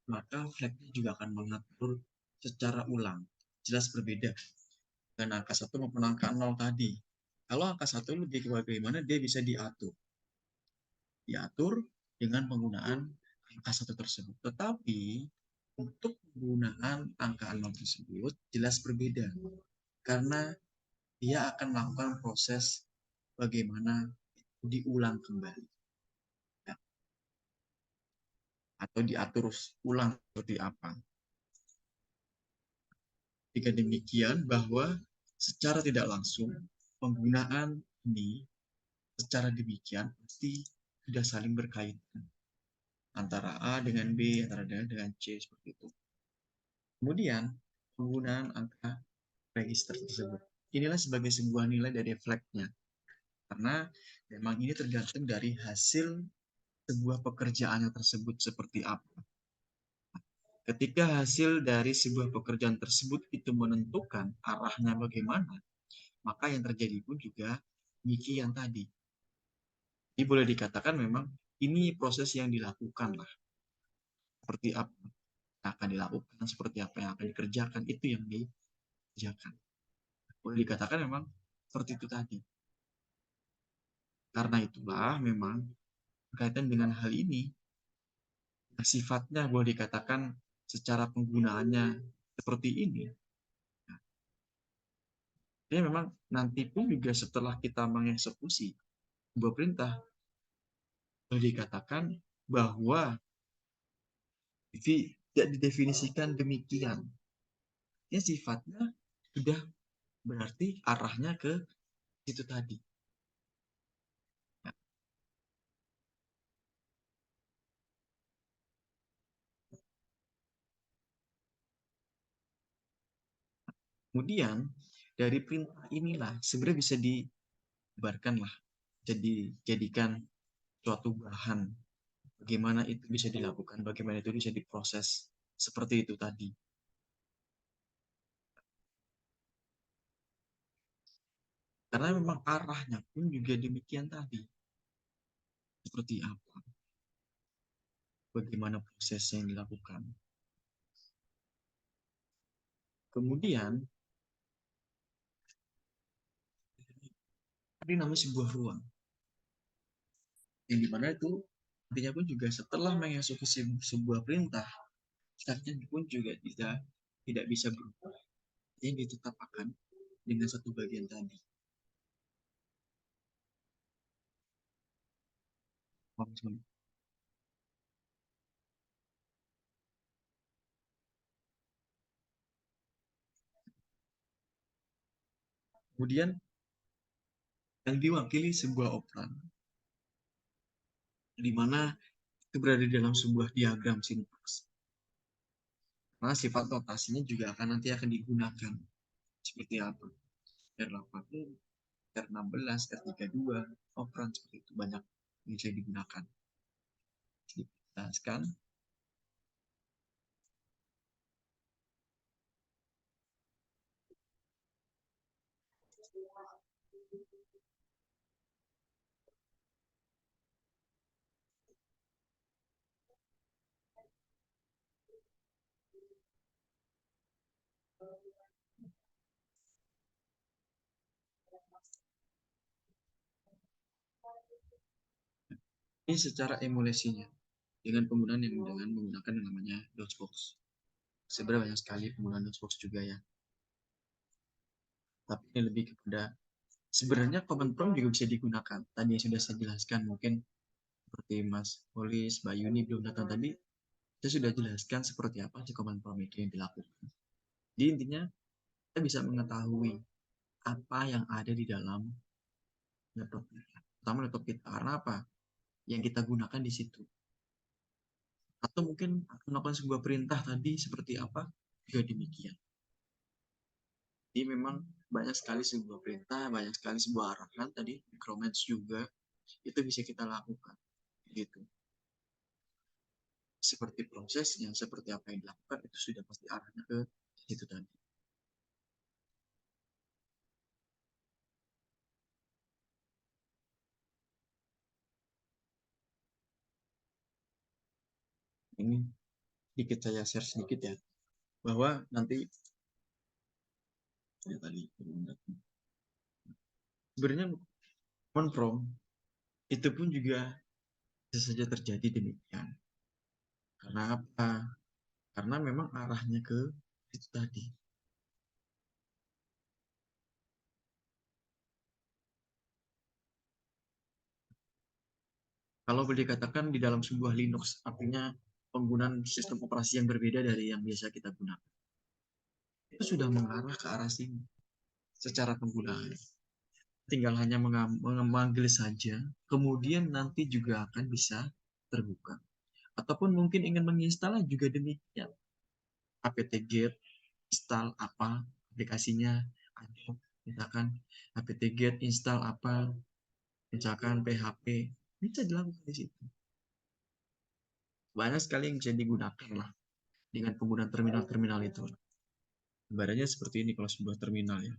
maka flagnya juga akan mengatur secara ulang. Jelas berbeda dengan angka 1 maupun angka 0 tadi. Kalau angka 1 lebih ke bagaimana dia bisa diatur. Diatur dengan penggunaan angka 1 tersebut. Tetapi untuk penggunaan angka 0 tersebut jelas berbeda. Karena dia akan melakukan proses bagaimana diulang kembali. Ya. Atau diatur ulang seperti apa. Jika demikian bahwa secara tidak langsung penggunaan ini secara demikian pasti sudah saling berkaitan antara A dengan B, antara D dengan C, seperti itu. Kemudian penggunaan angka register tersebut. Inilah sebagai sebuah nilai dari flag-nya. Karena memang ini tergantung dari hasil sebuah pekerjaannya tersebut seperti apa. Ketika hasil dari sebuah pekerjaan tersebut itu menentukan arahnya bagaimana, maka yang terjadi pun juga demikian tadi. Jadi boleh dikatakan memang ini proses yang dilakukan lah. Seperti apa yang akan dilakukan, seperti apa yang akan dikerjakan, itu yang dikerjakan. Boleh dikatakan memang seperti itu tadi. Karena itulah memang berkaitan dengan hal ini, sifatnya boleh dikatakan secara penggunaannya seperti ini. Jadi memang nanti pun juga setelah kita mengeksekusi sebuah perintah, boleh dikatakan bahwa tidak didefinisikan demikian. Ya sifatnya sudah berarti arahnya ke situ tadi. Nah, kemudian dari perintah inilah sebenarnya bisa disebarkan lah, jadi jadikan suatu bahan bagaimana itu bisa dilakukan, bagaimana itu bisa diproses seperti itu tadi. Karena memang arahnya pun juga demikian tadi. Seperti apa? Bagaimana proses yang dilakukan. Kemudian, ada namanya sebuah ruang. Yang dimana itu nantinya pun juga setelah mengeksekusi sebuah perintah, startnya pun juga tidak bisa berubah. Yang ditetapkan dengan satu bagian tadi. Kemudian yang diwakili sebuah operan, di mana itu berada dalam sebuah diagram sintaks. Karena sifat notasinya juga nanti akan digunakan. Seperti apa? R80, R16, R32, operan seperti itu banyak yang bisa digunakan. Dijelaskan. Ini secara emulasinya dengan penggunaan dengan menggunakan yang namanya DOSBox. Sebenarnya banyak sekali penggunaan DOSBox juga ya. Tapi ini lebih kepada sebenarnya command prompt juga bisa digunakan. Tadi yang sudah saya jelaskan mungkin seperti Mas Polis, Mbak Yuni belum datang tadi, Saya sudah jelaskan seperti apa sih command prompt yang dilakukan. Jadi intinya kita bisa mengetahui apa yang ada di dalam laptop kita. Pertama laptop kita. Karena apa? Yang kita gunakan di situ. Atau mungkin melakukan sebuah perintah tadi seperti apa? Juga demikian. Jadi memang banyak sekali sebuah perintah, banyak sekali sebuah arahan tadi, micromanage juga, itu bisa kita lakukan. Gitu. Seperti prosesnya, seperti apa yang dilakukan, itu sudah pasti arahnya ke situ tadi. Ini sedikit saya share sedikit ya, bahwa nanti ya tadi sebenarnya confirm itu pun juga bisa saja terjadi demikian. Karena apa? Karena memang arahnya ke itu tadi. Kalau boleh dikatakan di dalam sebuah Linux, artinya penggunaan sistem operasi yang berbeda dari yang biasa kita gunakan. Itu sudah mengarah ke arah sini secara penggunaan. Tinggal hanya memanggil saja, kemudian nanti juga akan bisa terbuka. Ataupun mungkin ingin menginstal juga demikian. apt-get, install apa, aplikasinya, ada, misalkan apt-get, install apa, misalkan PHP, bisa dilakukan di situ. Banyak sekali yang bisa digunakan lah dengan penggunaan terminal-terminal itu. Ibaratnya seperti ini kalau sebuah terminal ya.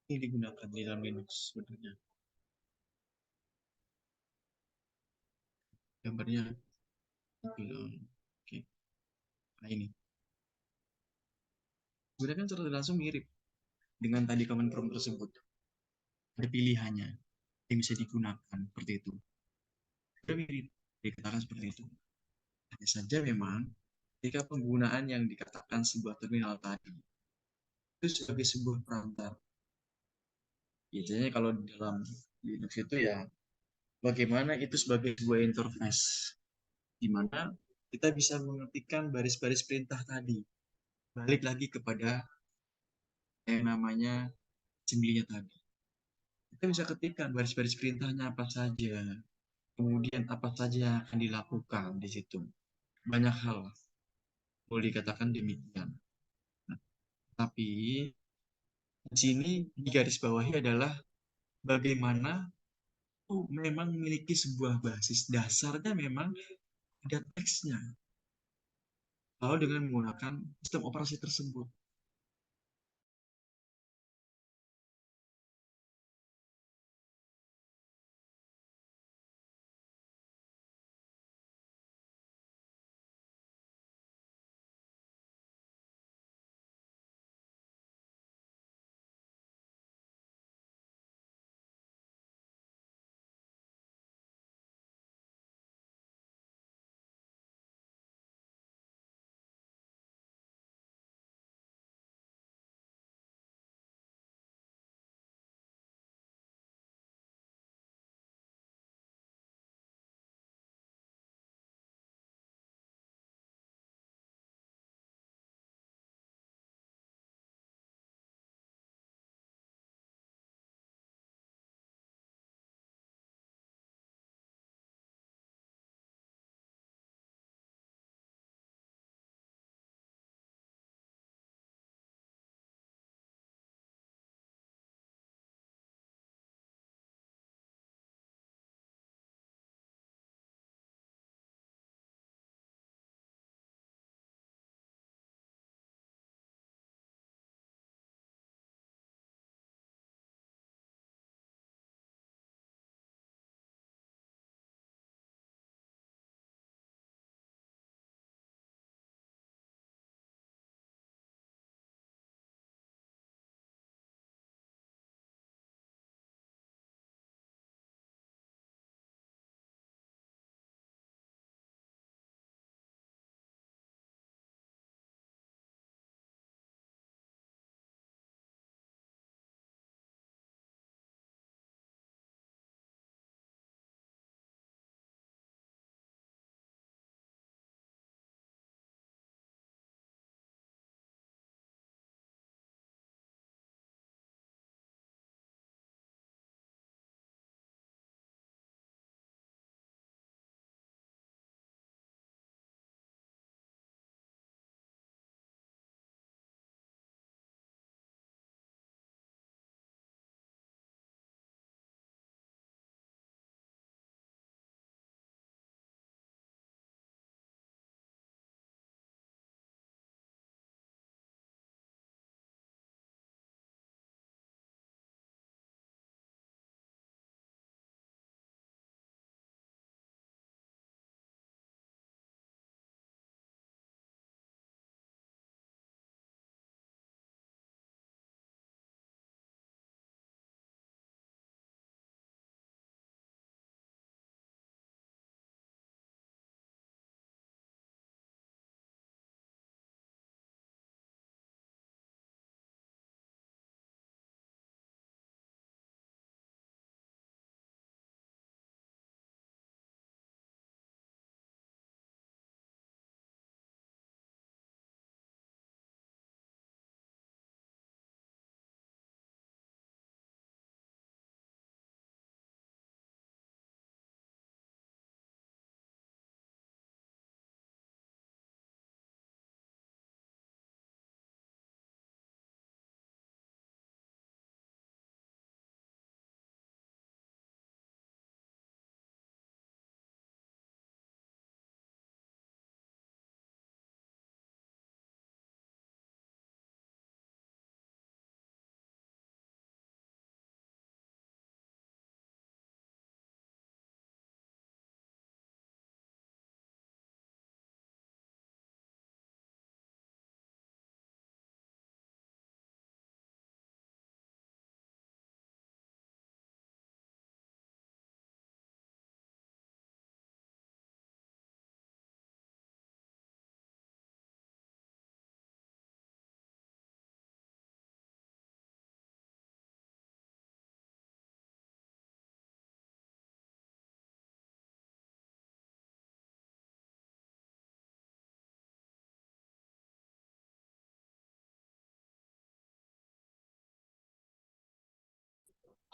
Ini digunakan di dalam Linux sebenarnya. Gambarnya bilang, oke, nah ini. Sebenarnya kan secara langsung mirip dengan tadi command prompt tersebut. Ada pilihannya yang bisa digunakan seperti itu. Sudah mirip dikatakan seperti itu. Hanya saja memang ketika penggunaan yang dikatakan sebuah terminal tadi itu sebagai sebuah perantara. Biasanya kalau di dalam Linux itu ya bagaimana itu sebagai sebuah interface di mana kita bisa mengetikkan baris-baris perintah tadi. Balik lagi kepada yang namanya assembly-nya tadi. Kita bisa ketikkan baris-baris perintahnya apa saja, kemudian apa saja yang akan dilakukan di situ. Banyak hal, boleh dikatakan demikian. Nah, tapi di sini di garis bawahi adalah bagaimana memang memiliki sebuah basis dasarnya memang ada teksnya. Lalu dengan menggunakan sistem operasi tersebut.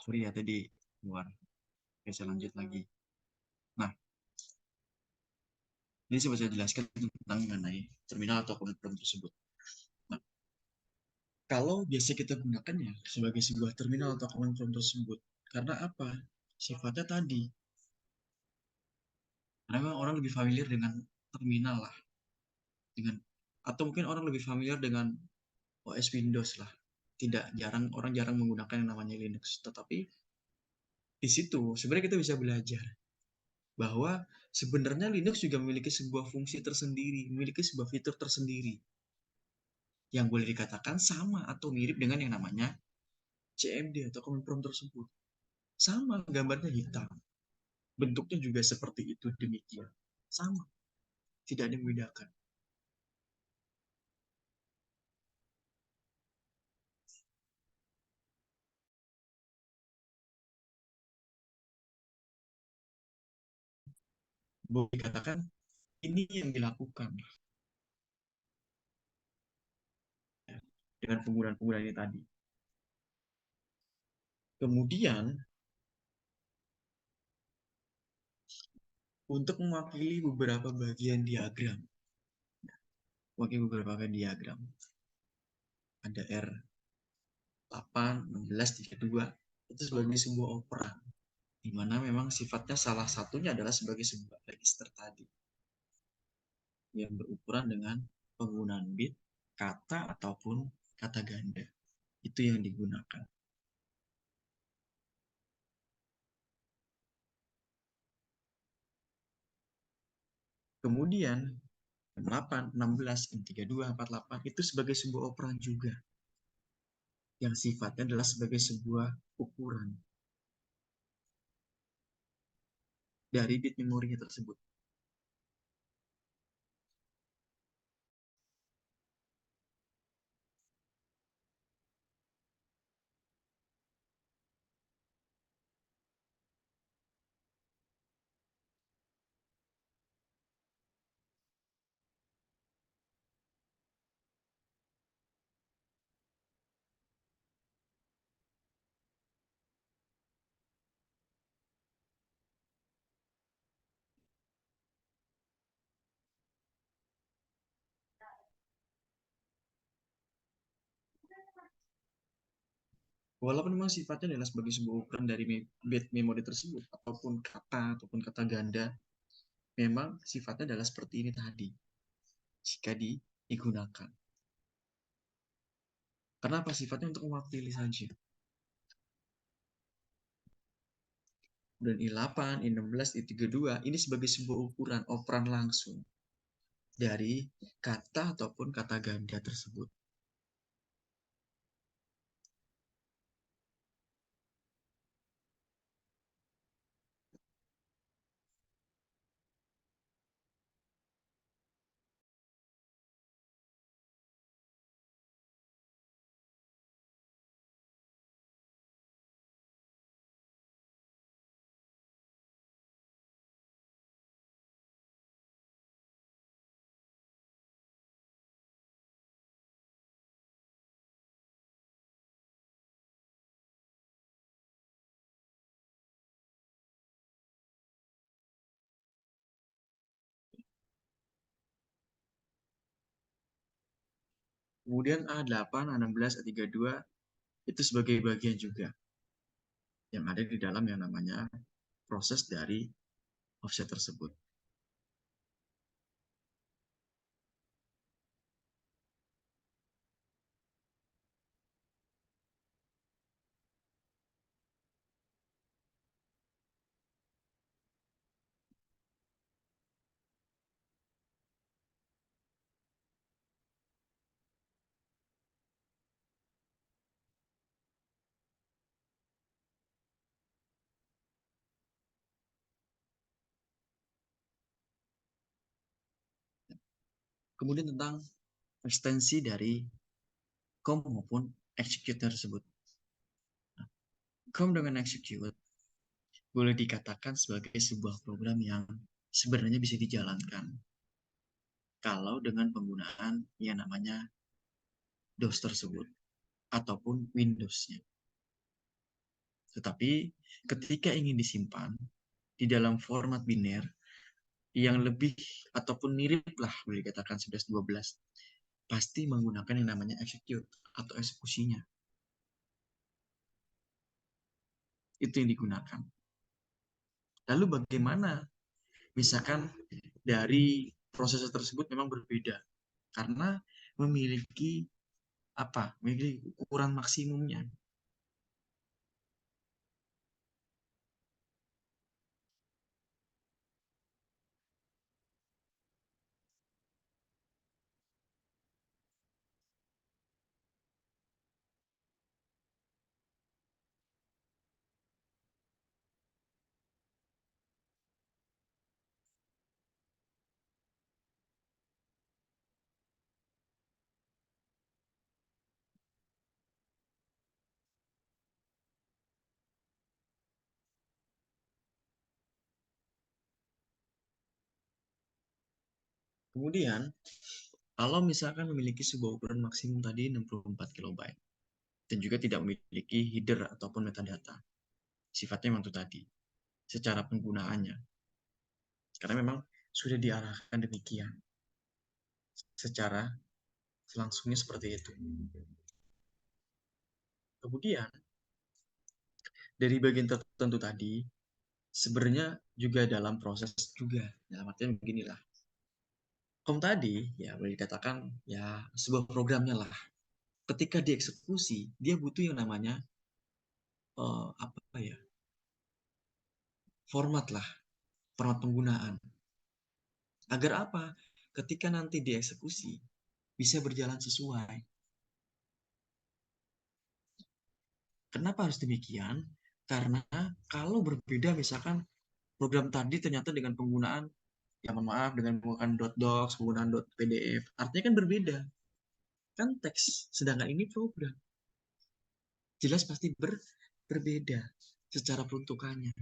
Sorry ya tadi keluar. Oke, saya lanjut lagi. Nah, ini coba saya jelaskan tentang mengenai terminal atau komponen tersebut. Nah, kalau biasa kita gunakan ya sebagai sebuah terminal atau komponen tersebut, karena apa? Sifatnya tadi, karena memang orang lebih familiar dengan terminal lah, dengan atau mungkin orang lebih familiar dengan OS Windows lah. Tidak jarang orang jarang menggunakan yang namanya Linux, tetapi di situ sebenarnya kita bisa belajar bahwa sebenarnya Linux juga memiliki sebuah fungsi tersendiri, memiliki sebuah fitur tersendiri yang boleh dikatakan sama atau mirip dengan yang namanya CMD atau command prompt tersebut. Sama, gambarnya hitam. Bentuknya juga seperti itu demikian. Sama, tidak ada yang membedakan. Boleh dikatakan ini yang dilakukan ya, dengan penggunaan-penggunaan ini tadi. Kemudian untuk mewakili beberapa bagian diagram, mewakili beberapa bagian diagram, ada R8, 16, 32, itu sebagai sebuah operan, di mana memang sifatnya salah satunya adalah sebagai sebuah register tadi, yang berukuran dengan penggunaan bit, kata, ataupun kata ganda. Itu yang digunakan. Kemudian 8, 16, 32, 48 itu sebagai sebuah operan juga yang sifatnya adalah sebagai sebuah ukuran dari bit memorinya tersebut. Walaupun memang sifatnya adalah sebagai sebuah ukuran dari bit memori tersebut, ataupun kata ganda, memang sifatnya adalah seperti ini tadi, jika digunakan. Kenapa? Sifatnya untuk mewakili saja. Dan I8, I16, I32, ini sebagai sebuah ukuran operan langsung dari kata ataupun kata ganda tersebut. Kemudian A8, A16, A32 itu sebagai bagian juga yang ada di dalam yang namanya proses dari offset tersebut. Kemudian tentang ekstensi dari COM maupun execute tersebut. Nah, COM dengan execute boleh dikatakan sebagai sebuah program yang sebenarnya bisa dijalankan kalau dengan penggunaan yang namanya DOS tersebut ataupun Windows-nya. Tetapi ketika ingin disimpan di dalam format biner yang lebih ataupun mirip lah boleh dikatakan 11-12, pasti menggunakan yang namanya execute atau eksekusinya. Itu yang digunakan. Lalu bagaimana misalkan dari prosesor tersebut memang berbeda karena memiliki memiliki ukuran maksimumnya. Kemudian, kalau misalkan memiliki sebuah ukuran maksimum tadi 64 kilobyte dan juga tidak memiliki header ataupun metadata, sifatnya memang itu tadi, secara penggunaannya. Karena memang sudah diarahkan demikian, secara langsungnya seperti itu. Kemudian, dari bagian tertentu tadi, sebenarnya juga dalam proses juga. Dalam artian beginilah. Kom tadi, ya boleh dikatakan ya sebuah programnya lah. Ketika dieksekusi, dia butuh yang namanya apa ya, format lah, format penggunaan. Agar apa? Ketika nanti dieksekusi, bisa berjalan sesuai. Kenapa harus demikian? Karena kalau berbeda misalkan program tadi ternyata dengan penggunaan, ya mohon maaf, dengan menggunakan .docs, penggunaan .pdf, artinya kan berbeda. Kan teks, sedangkan ini program. Jelas pasti berbeda secara peruntukannya.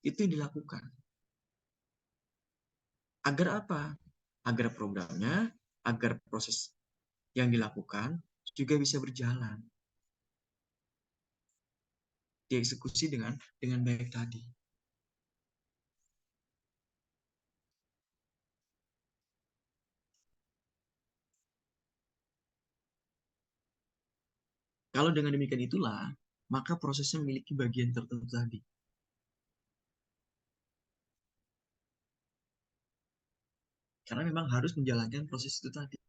Itu yang dilakukan. Agar apa? Agar programnya, agar proses yang dilakukan juga bisa berjalan. Dieksekusi dengan baik tadi. Kalau dengan demikian itulah, maka prosesnya memiliki bagian tertentu tadi. Karena memang harus menjalankan proses itu tadi.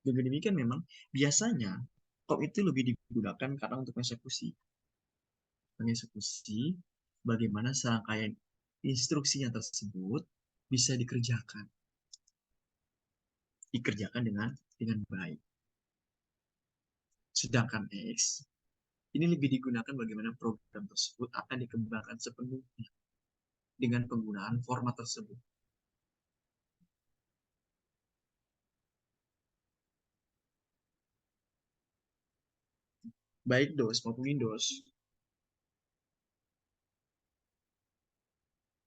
Dengan demikian memang biasanya kok itu lebih digunakan karena untuk mengeksekusi. Mengeksekusi bagaimana serangkaian instruksinya tersebut bisa dikerjakan dengan baik. Sedangkan X ini lebih digunakan bagaimana program tersebut akan dikembangkan sepenuhnya dengan penggunaan format tersebut. Baik DOS maupun Windows,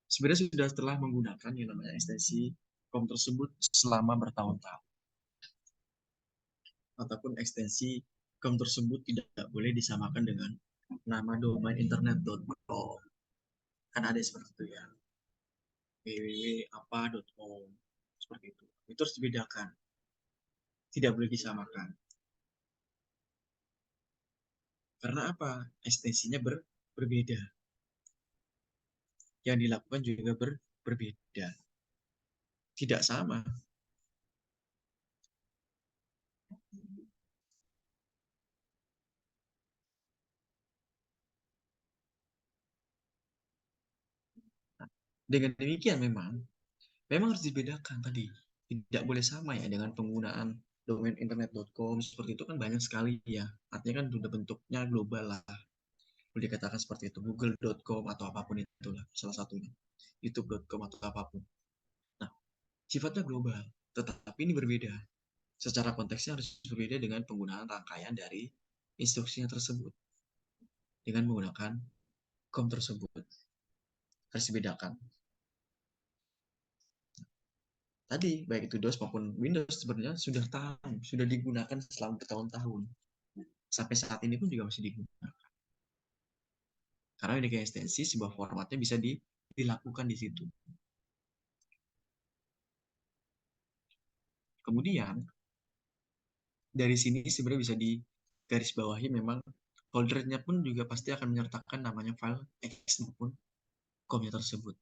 sebenarnya sudah telah menggunakan yang namanya ekstensi COM tersebut selama bertahun-tahun. Ataupun ekstensi COM tersebut tidak boleh disamakan dengan nama domain internet.com. Kan ada seperti itu ya. www.apa.com seperti itu. Itu harus dibedakan. Tidak boleh disamakan. Karena apa? Ekstensinya berbeda. Yang dilakukan juga berbeda. Tidak sama. Dengan demikian memang harus dibedakan tadi. Tidak boleh sama ya dengan penggunaan domain internet.com seperti itu kan banyak sekali ya. Artinya kan sudah bentuknya global lah. Boleh dikatakan seperti itu. Google.com atau apapun itulah salah satunya. YouTube.com atau apapun. Nah, sifatnya global. Tetapi ini berbeda. Secara konteksnya harus berbeda dengan penggunaan rangkaian dari instruksinya tersebut. Dengan menggunakan COM tersebut. Harus dibedakan. tadi baik itu DOS maupun Windows sebenarnya sudah tahu, sudah digunakan selama bertahun-tahun. Sampai saat ini pun juga masih digunakan. Karena ini kayak ekstensi, sebuah formatnya bisa dilakukan di situ. Kemudian dari sini sebenarnya bisa digarisbawahi memang foldernya pun juga pasti akan menyertakan namanya file X maupun com tersebut.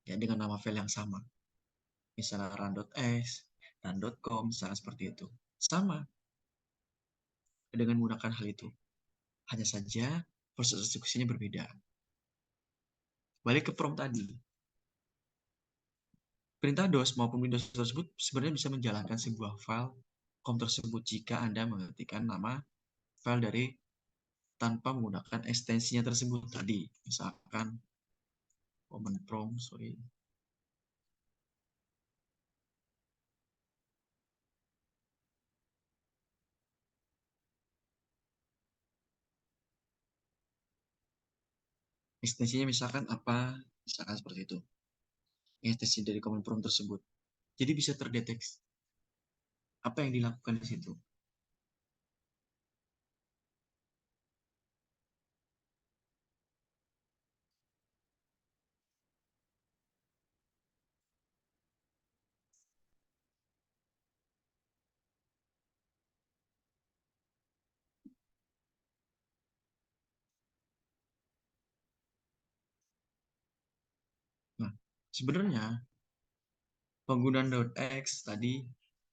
Ya, dengan nama file yang sama. Misalnya run.x, run.com, misalnya seperti itu. Sama dengan menggunakan hal itu. Hanya saja proses eksekusinya berbeda. Balik ke prompt tadi. Perintah DOS maupun Windows tersebut sebenarnya bisa menjalankan sebuah file com tersebut jika Anda mengetikkan nama file dari tanpa menggunakan ekstensinya tersebut tadi. Misalkan command prompt, sorry. Ekstensinya misalkan apa? Misalkan seperti itu. Ekstensi dari command prompt tersebut. Jadi bisa terdeteksi apa yang dilakukan di situ. Nah, sebenarnya penggunaan .x tadi,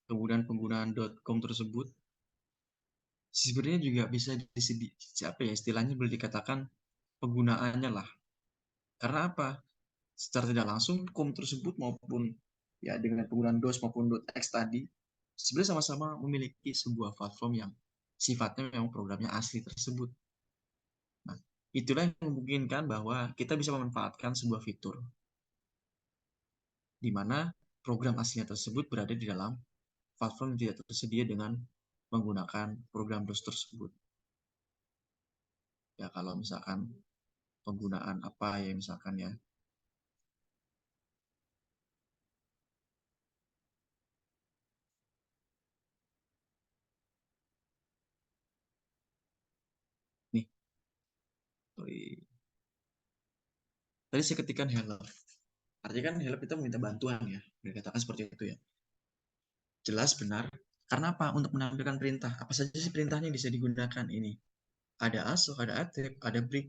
kemudian penggunaan .com tersebut, sebenarnya juga bisa apa ya, istilahnya boleh dikatakan penggunaannya lah. Karena apa? Secara tidak langsung com tersebut maupun ya dengan penggunaan DOS maupun .x tadi sebenarnya sama-sama memiliki sebuah platform yang sifatnya memang programnya asli tersebut. Nah, itulah yang memungkinkan bahwa kita bisa memanfaatkan sebuah fitur di mana program aslinya tersebut berada di dalam platform yang tidak tersedia dengan menggunakan program DOS tersebut. Ya kalau misalkan penggunaan apa ya misalkan ya. Nih, sorry. Tadi saya ketikkan hello. Artinya kan help kita meminta bantuan ya. Dikatakan seperti itu ya. Jelas benar. Karena apa? Untuk menampilkan perintah. Apa saja sih perintahnya bisa digunakan ini? Ada ASO, ada ATEP, ada break,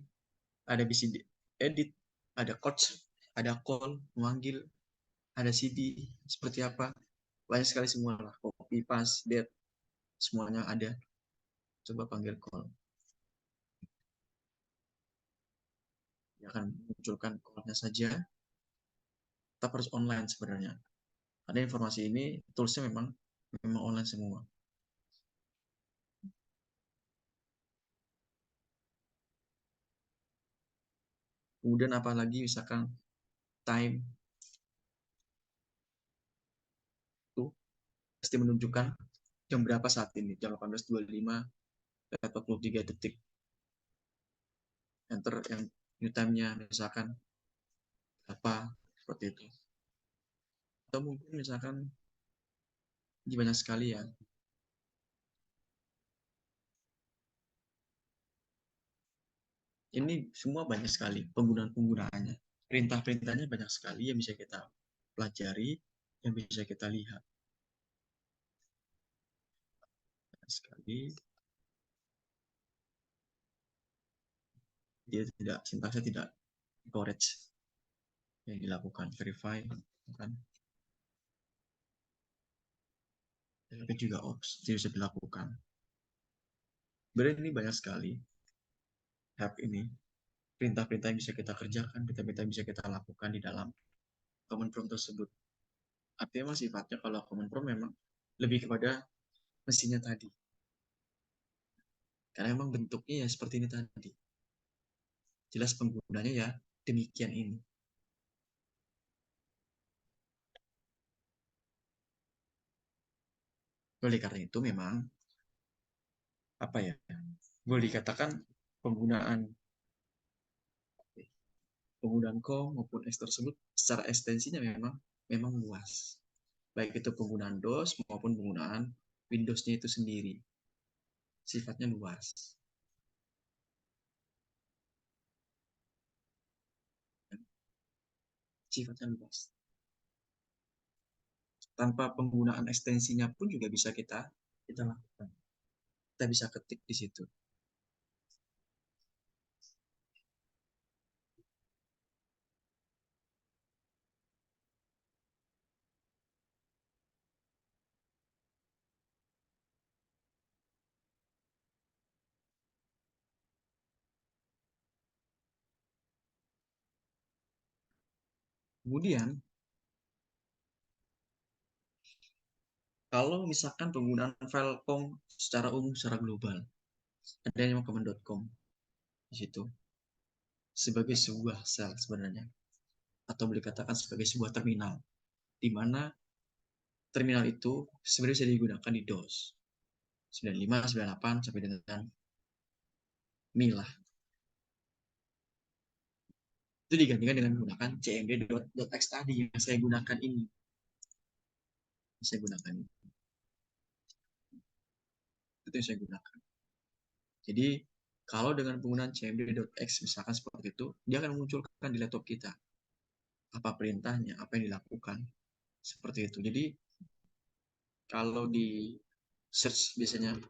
ada bisa edit, ada coach, ada call, memanggil, ada CD, seperti apa? Banyak sekali semua lah. Copy, paste, date, semuanya ada. Coba panggil call. Dia akan munculkan call-nya saja. Tetap harus online sebenarnya. Karena informasi ini, toolsnya memang online semua. Kemudian apalagi misalkan time itu pasti menunjukkan jam berapa saat ini, jam 18.25 43 detik. Enter yang new time-nya misalkan apa seperti itu. Atau mungkin misalkan banyak sekali ya. Ini semua banyak sekali penggunaan-penggunaannya. Perintah-perintahnya banyak sekali yang bisa kita pelajari, yang bisa kita lihat. Banyak sekali. Dia tidak, sintaksnya tidak correct yang dilakukan. Verify, kan? Tapi juga ops, itu bisa dilakukan. Sebenarnya ini banyak sekali help ini. Perintah-perintah yang bisa kita kerjakan, perintah-perintah yang bisa kita lakukan di dalam command prompt tersebut. Artinya sifatnya kalau command prompt memang lebih kepada mesinnya tadi. Karena memang bentuknya ya seperti ini tadi. Jelas penggunanya ya demikian ini. Oleh karena itu memang apa ya? Boleh dikatakan penggunaan penggunaan com maupun X tersebut secara ekstensinya memang luas. baik itu penggunaan DOS maupun penggunaan Windows-nya itu sendiri. Sifatnya luas. Sifatnya luas. Tanpa penggunaan ekstensinya pun juga bisa kita lakukan. Kita bisa ketik di situ. Kemudian, kalau misalkan penggunaan file com secara umum, secara global, ada yang command.com di situ sebagai sebuah sel sebenarnya, atau boleh dikatakan sebagai sebuah terminal, di mana terminal itu sebenarnya bisa digunakan di DOS 95, 98 sampai dengan Mi lah. Itu digantikan dengan menggunakan cmd.x tadi yang saya gunakan ini. Saya gunakan itu yang saya gunakan. Jadi kalau dengan penggunaan cmd.x misalkan seperti itu, dia akan memunculkan di laptop kita apa perintahnya, apa yang dilakukan, seperti itu. Jadi kalau di search biasanya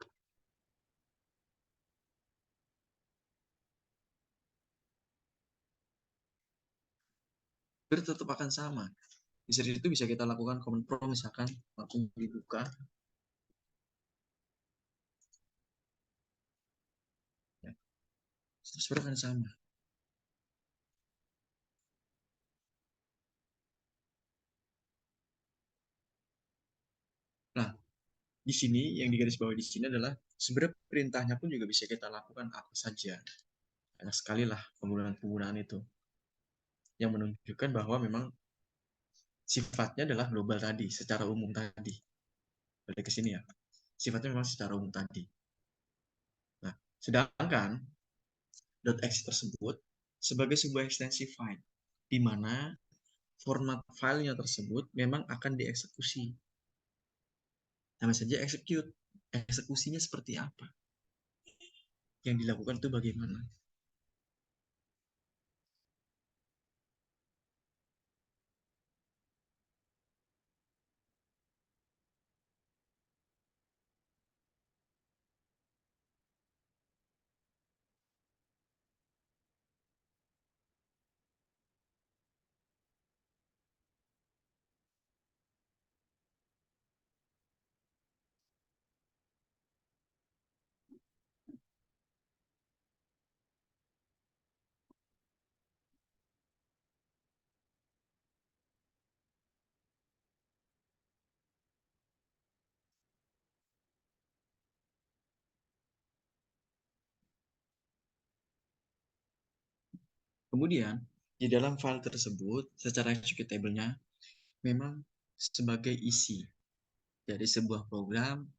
tetap akan sama. Di search itu bisa kita lakukan command prompt misalkan langsung dibuka, ya, sebenarnya akan sama. Nah, di sini yang digarisbawahi di sini adalah sebenarnya perintahnya pun juga bisa kita lakukan apa saja. Banyak sekali lah penggunaan-penggunaan itu yang menunjukkan bahwa memang sifatnya adalah global tadi, secara umum tadi. Balik ke sini ya. Sifatnya memang secara umum tadi. Nah, sedangkan .x tersebut sebagai sebuah ekstensi file, di mana format filenya tersebut memang akan dieksekusi. Sama saja execute. Eksekusinya seperti apa? Yang dilakukan itu bagaimana? Kemudian, di dalam file tersebut, secara executable-nya memang sebagai isi dari sebuah program,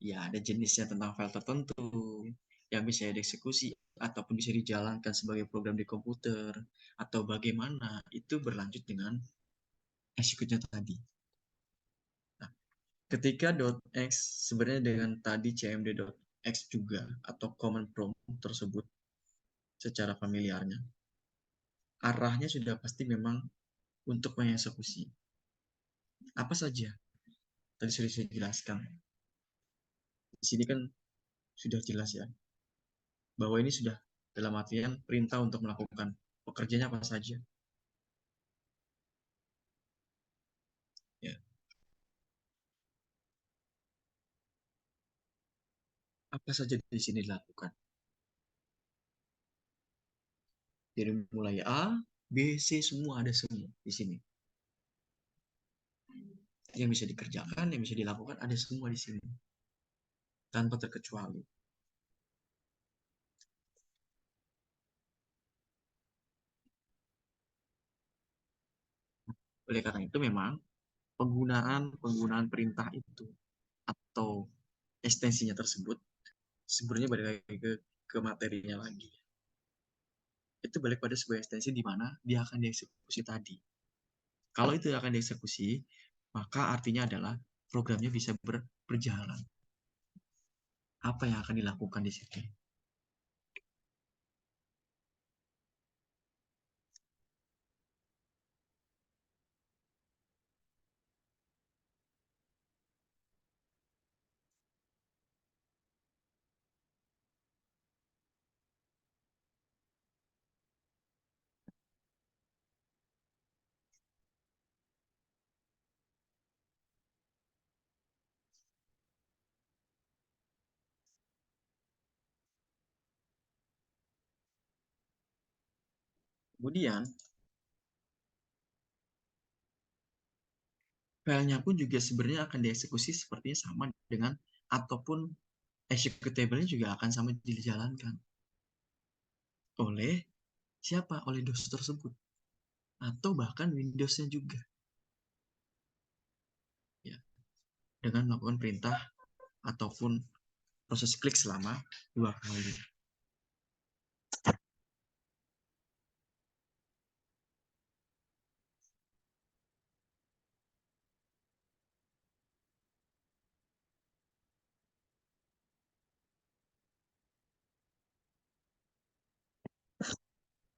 ya ada jenisnya tentang file tertentu yang bisa dieksekusi ataupun bisa dijalankan sebagai program di komputer atau bagaimana itu berlanjut dengan execute-nya tadi. Nah, ketika .x sebenarnya dengan tadi cmd.x juga atau command prompt tersebut secara familiarnya, arahnya sudah pasti memang untuk mengeksekusi apa saja. Tadi sudah saya jelaskan. Di sini kan sudah jelas ya, bahwa ini sudah dalam artian perintah untuk melakukan pekerjaannya apa saja. Ya, apa saja di sini dilakukan. Dari mulai A, B, C, semua ada semua di sini. Yang bisa dikerjakan, yang bisa dilakukan, ada semua di sini. Tanpa terkecuali. Oleh karena itu memang penggunaan perintah itu atau ekstensinya tersebut sebenarnya balik lagi ke materinya lagi. Itu balik pada sebuah ekstensi di mana dia akan dieksekusi tadi. Kalau itu akan dieksekusi, maka artinya adalah programnya bisa berjalan. Apa yang akan dilakukan di situ? Kemudian, filenya pun juga sebenarnya akan dieksekusi sepertinya sama dengan ataupun executable-nya juga akan sama dijalankan oleh siapa? Oleh DOS tersebut atau bahkan Windows-nya juga, ya, dengan melakukan perintah ataupun proses klik selama 2 kali.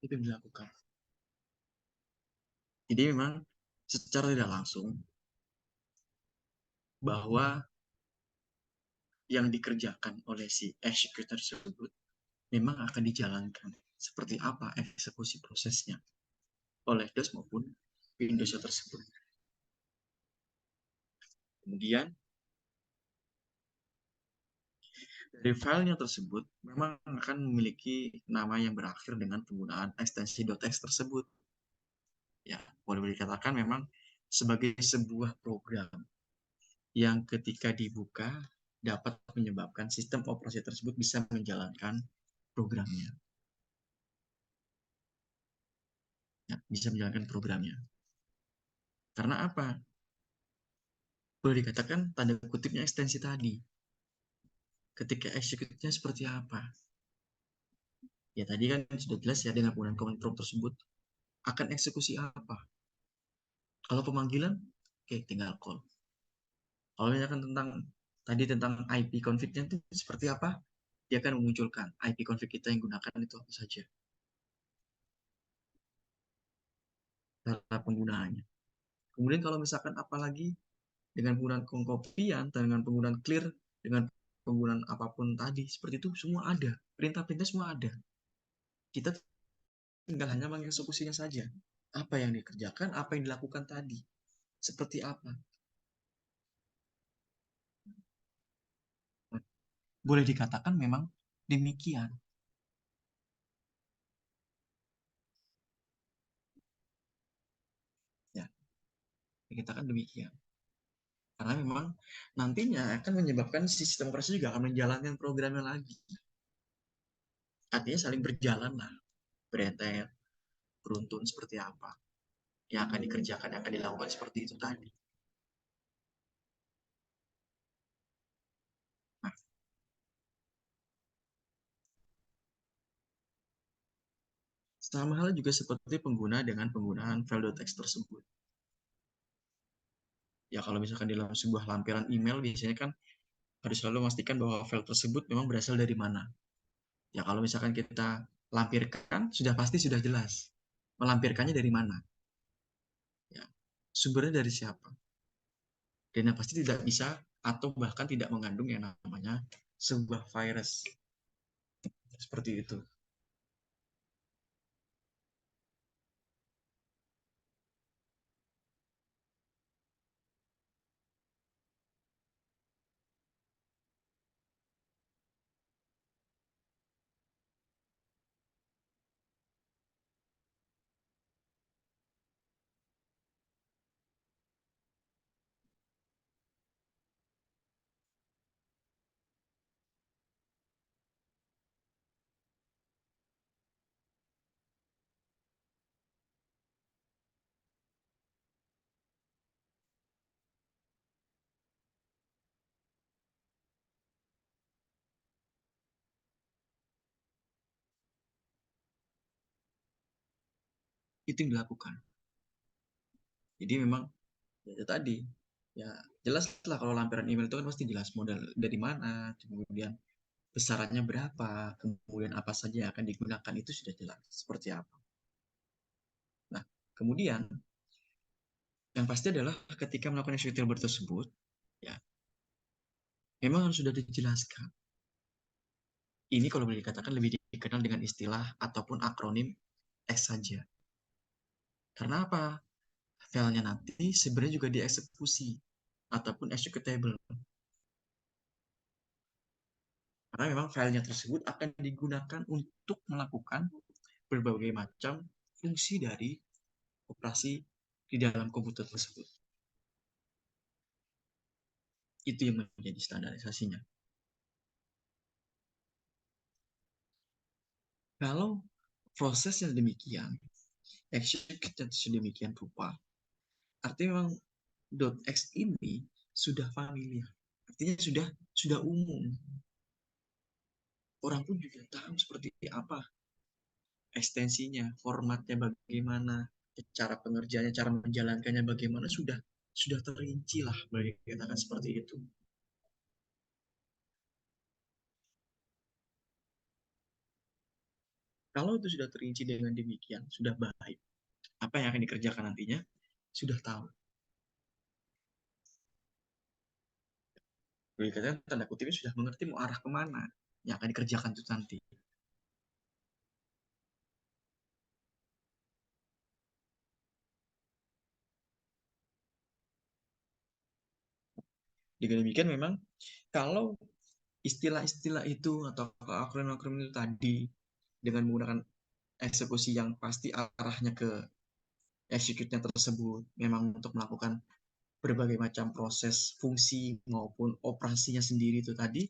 Itu yang dilakukan. Jadi memang secara tidak langsung bahwa yang dikerjakan oleh si executor tersebut memang akan dijalankan seperti apa eksekusi prosesnya oleh DOS maupun Windows tersebut. Kemudian dari filenya tersebut memang akan memiliki nama yang berakhir dengan penggunaan ekstensi .x tersebut. Ya, boleh dikatakan memang sebagai sebuah program yang ketika dibuka dapat menyebabkan sistem operasi tersebut bisa menjalankan programnya. Ya, bisa menjalankan programnya. Karena apa? Boleh dikatakan tanda kutipnya ekstensi tadi. Ketika execute-nya seperti apa? Ya tadi kan sudah jelas ya dengan penggunaan command prompt tersebut akan eksekusi apa. Kalau pemanggilan, oke tinggal call. Kalau misalkan tentang IP config-nya itu seperti apa, dia akan memunculkan IP config kita yang gunakan itu apa saja. Cara penggunaannya. Kemudian kalau misalkan apalagi dengan penggunaan pengkopian, dengan penggunaan clear, dengan penggunaan apapun tadi, seperti itu semua ada. Perintah-perintah semua ada. Kita tinggal hanya mengeksekusinya saja. Apa yang dikerjakan, apa yang dilakukan tadi. Seperti apa. Boleh dikatakan memang demikian. Ya, dikatakan demikian. Karena memang nantinya akan menyebabkan sistem operasi juga akan menjalankan programnya lagi. Artinya saling berjalan lah. Berentet, beruntun seperti apa. Yang akan dikerjakan, yang akan dilakukan seperti itu tadi. Nah, sama hal juga seperti pengguna dengan penggunaan file.txt tersebut. Ya kalau misalkan di dalam sebuah lampiran email biasanya kan harus selalu memastikan bahwa file tersebut memang berasal dari mana. Ya kalau misalkan kita lampirkan sudah pasti sudah jelas melampirkannya dari mana. Ya, sumbernya dari siapa. Dan yang pasti tidak bisa atau bahkan tidak mengandung yang namanya sebuah virus. Seperti itu. Itu yang dilakukan. Jadi memang ya tadi Ya, jelas lah kalau lampiran email itu kan pasti jelas modal dari mana, kemudian besarannya berapa, kemudian apa saja yang akan digunakan itu sudah jelas seperti apa. Nah, kemudian yang pasti adalah ketika melakukan executable tersebut, ya memang harus sudah dijelaskan. Ini kalau boleh dikatakan lebih dikenal dengan istilah ataupun akronim X saja. Karena apa? Filenya nanti sebenarnya juga dieksekusi ataupun executable. Karena memang filenya tersebut akan digunakan untuk melakukan berbagai macam fungsi dari operasi di dalam komputer tersebut. Itu yang menjadi standarisasinya. Kalau prosesnya demikian, execute sedemikian rupa, artinya memang .x ini sudah familiar. Artinya sudah umum. Orang pun juga tahu seperti apa ekstensinya, formatnya bagaimana, cara pengerjaannya, cara menjalankannya bagaimana sudah terinci lah bagi katakan seperti itu. Kalau itu sudah terinci dengan demikian, sudah baik. Apa yang akan dikerjakan nantinya sudah tahu. Bagi katakan tanda kutipnya sudah mengerti mau arah kemana yang akan dikerjakan itu nanti. Dengan demikian memang kalau istilah-istilah itu atau akronim-akronim itu tadi dengan menggunakan eksekusi yang pasti arahnya ke execute-nya tersebut memang untuk melakukan berbagai macam proses fungsi maupun operasinya sendiri itu tadi,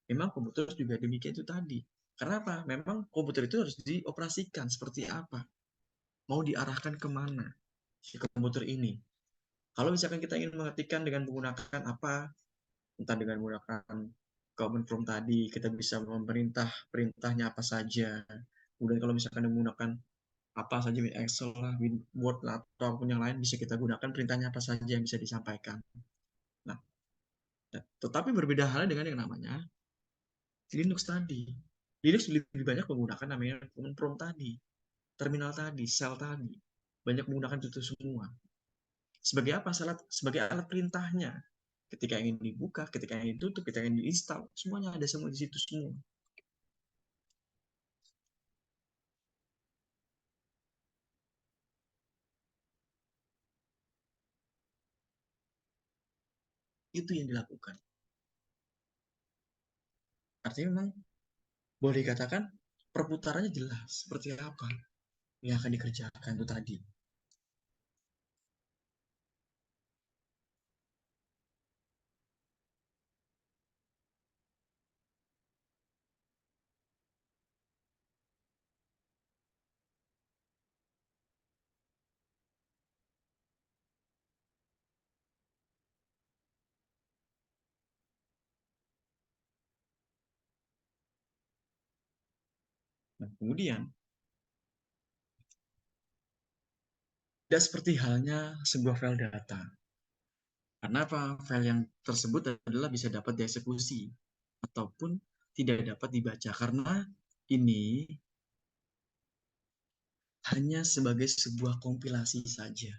memang komputer juga demikian itu tadi. Karena apa? Memang komputer itu harus dioperasikan seperti apa? Mau diarahkan kemana si komputer ini? Kalau misalkan kita ingin mengetikkan dengan menggunakan apa, entah dengan menggunakan command prompt tadi, kita bisa memerintah perintahnya apa saja. Kemudian kalau misalkan menggunakan apa saja Excel lah, Word lah, ataupun yang lain bisa kita gunakan perintahnya apa saja yang bisa disampaikan. Nah, tetapi berbeda halnya dengan yang namanya Linux tadi. Linux lebih banyak menggunakan namanya command prompt tadi, terminal tadi, shell tadi. Banyak menggunakan itu semua. Sebagai apa? Sebagai alat perintahnya. Ketika ingin dibuka, ketika ingin ditutup, ketika ingin diinstal, semuanya ada semua di situ semua. Itu yang dilakukan. Artinya memang boleh dikatakan perputarannya jelas seperti apa yang akan dikerjakan itu tadi. Nah, kemudian tidak seperti halnya sebuah file data. Karena apa? File yang tersebut adalah bisa dapat dieksekusi ataupun tidak dapat dibaca karena ini hanya sebagai sebuah kompilasi saja.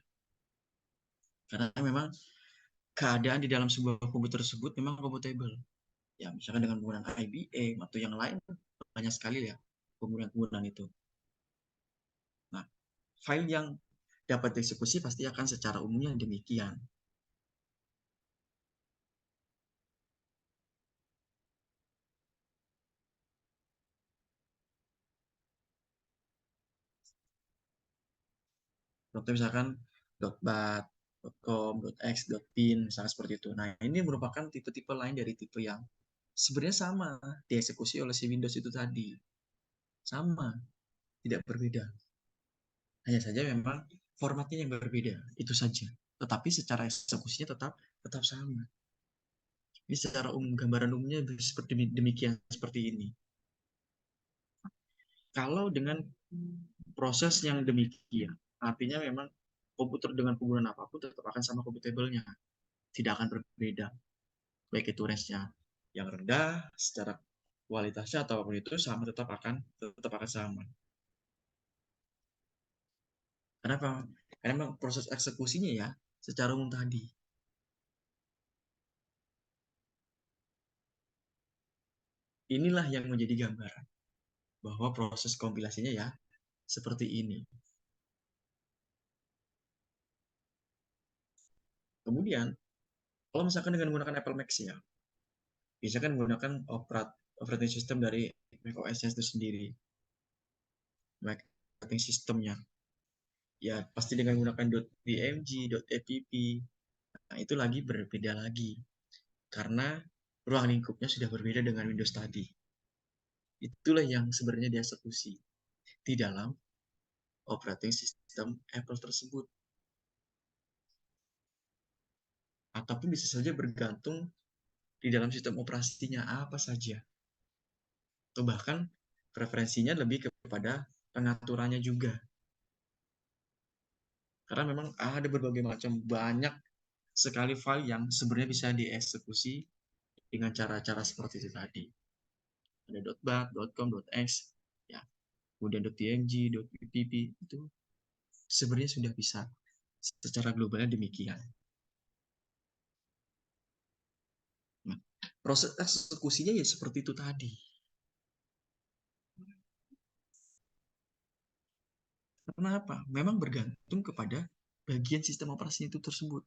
Karena memang keadaan di dalam sebuah komputer tersebut memang computable. Ya, misalkan dengan menggunakan IBM atau yang lain banyak sekali ya penggunaan-penggunaan itu. Nah, file yang dapat dieksekusi pasti akan secara umumnya demikian. Contoh misalkan .bat, .com, .x, .bin, misalnya seperti itu. Nah, ini merupakan tipe-tipe lain dari tipe yang sebenarnya sama dieksekusi oleh si Windows itu tadi. Sama, tidak berbeda. Hanya saja memang formatnya yang berbeda, itu saja. Tetapi secara eksekusinya tetap sama. Ini secara umum, gambaran umumnya seperti demikian, seperti ini. Kalau dengan proses yang demikian, artinya memang komputer dengan penggunaan apapun tetap akan sama computable-nya. tidak akan berbeda. Baik itu range-nya yang rendah secara kualitasnya ataupun itu sama tetap akan sama. Kenapa? Karena memang proses eksekusinya ya secara umum tadi. Inilah yang menjadi gambaran bahwa proses kompilasinya ya seperti ini. Kemudian, kalau misalkan dengan menggunakan Apple Max ya, bisa kan menggunakan operating system dari macOS itu sendiri, operating systemnya. Ya, pasti dengan menggunakan .dmg, .app. Nah, itu lagi berbeda lagi. Karena ruang lingkupnya sudah berbeda dengan Windows tadi. Itulah yang sebenarnya dieksekusi di dalam operating system Apple tersebut. Ataupun bisa saja bergantung di dalam sistem operasinya apa saja. Atau bahkan preferensinya lebih kepada pengaturannya juga. Karena memang ada berbagai macam banyak sekali file yang sebenarnya bisa dieksekusi dengan cara-cara seperti itu tadi. Ada .bat, .com, .x, ya, kemudian .dmg, .ppp itu sebenarnya sudah bisa secara globalnya demikian. Nah, proses eksekusinya ya seperti itu tadi. Karena apa? Memang bergantung kepada bagian sistem operasi itu tersebut.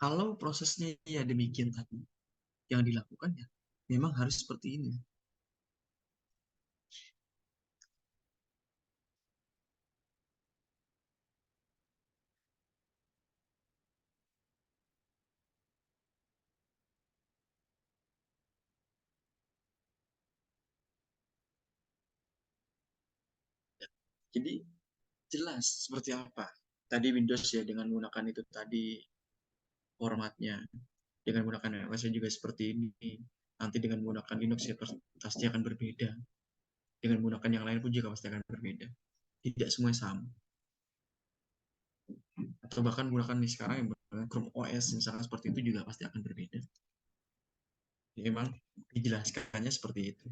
Kalau prosesnya ya demikian tadi, yang dilakukan ya memang harus seperti ini. Jadi jelas seperti apa. Tadi Windows ya dengan menggunakan itu tadi formatnya, dengan menggunakan iOS juga seperti ini. Nanti dengan menggunakan Linux ya pasti akan berbeda. Dengan menggunakan yang lain pun juga pasti akan berbeda. Tidak semua sama. Atau bahkan menggunakan nih sekarang yang Chrome OS misalkan seperti itu juga pasti akan berbeda. Jadi memang dijelaskannya seperti itu.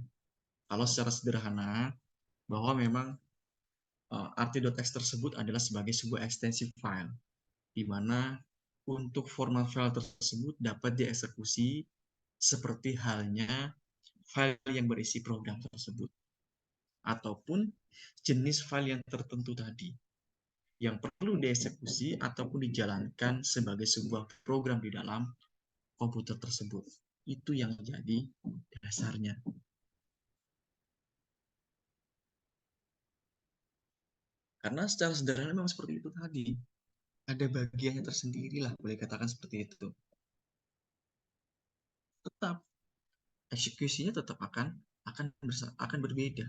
Kalau secara sederhana bahwa memang arti.x tersebut adalah sebagai sebuah ekstensi file di mana untuk format file tersebut dapat dieksekusi seperti halnya file yang berisi program tersebut ataupun jenis file yang tertentu tadi yang perlu dieksekusi ataupun dijalankan sebagai sebuah program di dalam komputer tersebut. Itu yang jadi dasarnya. Karena secara sederhana memang seperti itu tadi. Ada bagiannya tersendiri lah, boleh katakan seperti itu. Tetap eksekusinya tetap akan berbeda.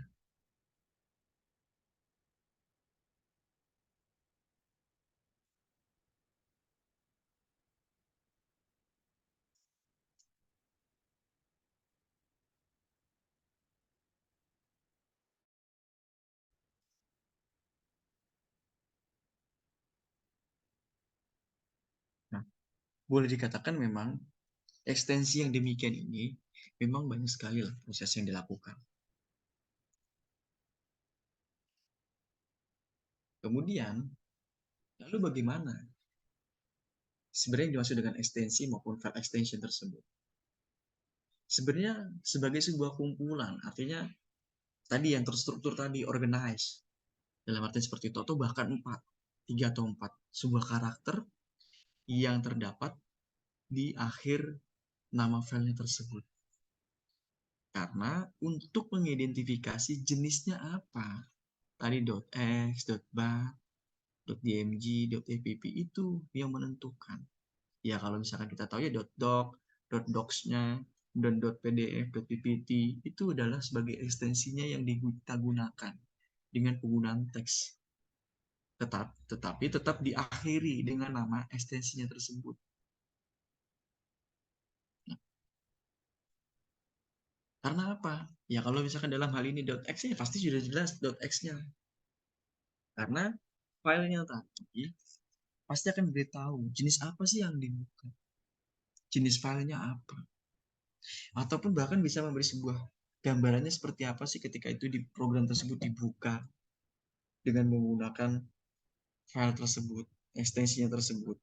Nah, boleh dikatakan memang ekstensi yang demikian ini memang banyak sekali lah proses yang dilakukan. Kemudian, lalu bagaimana sebenarnya yang dimaksud dengan ekstensi maupun file extension tersebut? Sebenarnya sebagai sebuah kumpulan, artinya tadi yang terstruktur tadi, organize, dalam arti seperti itu, atau bahkan 3 atau 4, sebuah karakter yang terdapat di akhir nama filenya tersebut. Karena untuk mengidentifikasi jenisnya apa, tadi .x, .bat, .dmg, .app itu yang menentukan. Ya kalau misalkan kita tahu ya .doc, .docs-nya, dan .pdf, .ppt itu adalah sebagai ekstensinya yang kita gunakan dengan penggunaan teks. Tetapi tetap diakhiri dengan nama ekstensinya tersebut. Nah, karena apa? Ya kalau misalkan dalam hal ini .x ya pasti sudah jelas .x-nya. Karena filenya tadi pasti akan beritahu jenis apa sih yang dibuka, jenis filenya apa, ataupun bahkan bisa memberi sebuah gambarannya seperti apa sih ketika itu di program tersebut dibuka dengan menggunakan file tersebut, ekstensinya tersebut.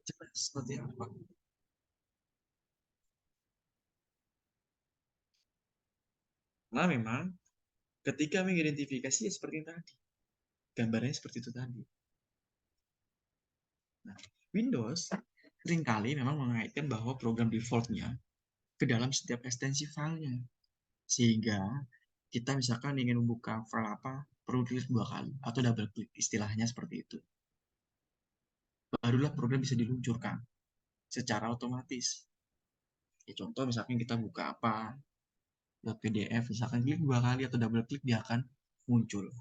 Jelas seperti apa. Nah, memang ketika mengidentifikasi ya seperti yang tadi, gambarnya seperti itu tadi. Nah, Windows seringkali memang mengaitkan bahwa program defaultnya ke dalam setiap ekstensi filenya. Sehingga kita misalkan ingin membuka file apa, perlu klik 2 kali atau double klik, istilahnya seperti itu. Barulah program bisa diluncurkan secara otomatis. Ya, contoh misalkan kita buka apa, .pdf, misalkan klik 2 kali atau double klik, dia akan muncul.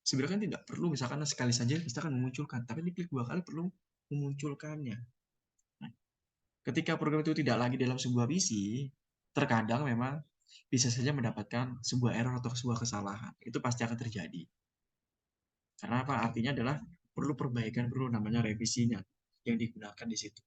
Sebenarnya kan tidak perlu misalkan sekali saja kita akan memunculkan, tapi diklik 2 kali perlu memunculkannya. Nah, ketika program itu tidak lagi dalam sebuah PC, terkadang memang bisa saja mendapatkan sebuah error atau sebuah kesalahan. Itu pasti akan terjadi. Karena apa? Artinya adalah perlu perbaikan, perlu namanya revisinya yang digunakan di situ.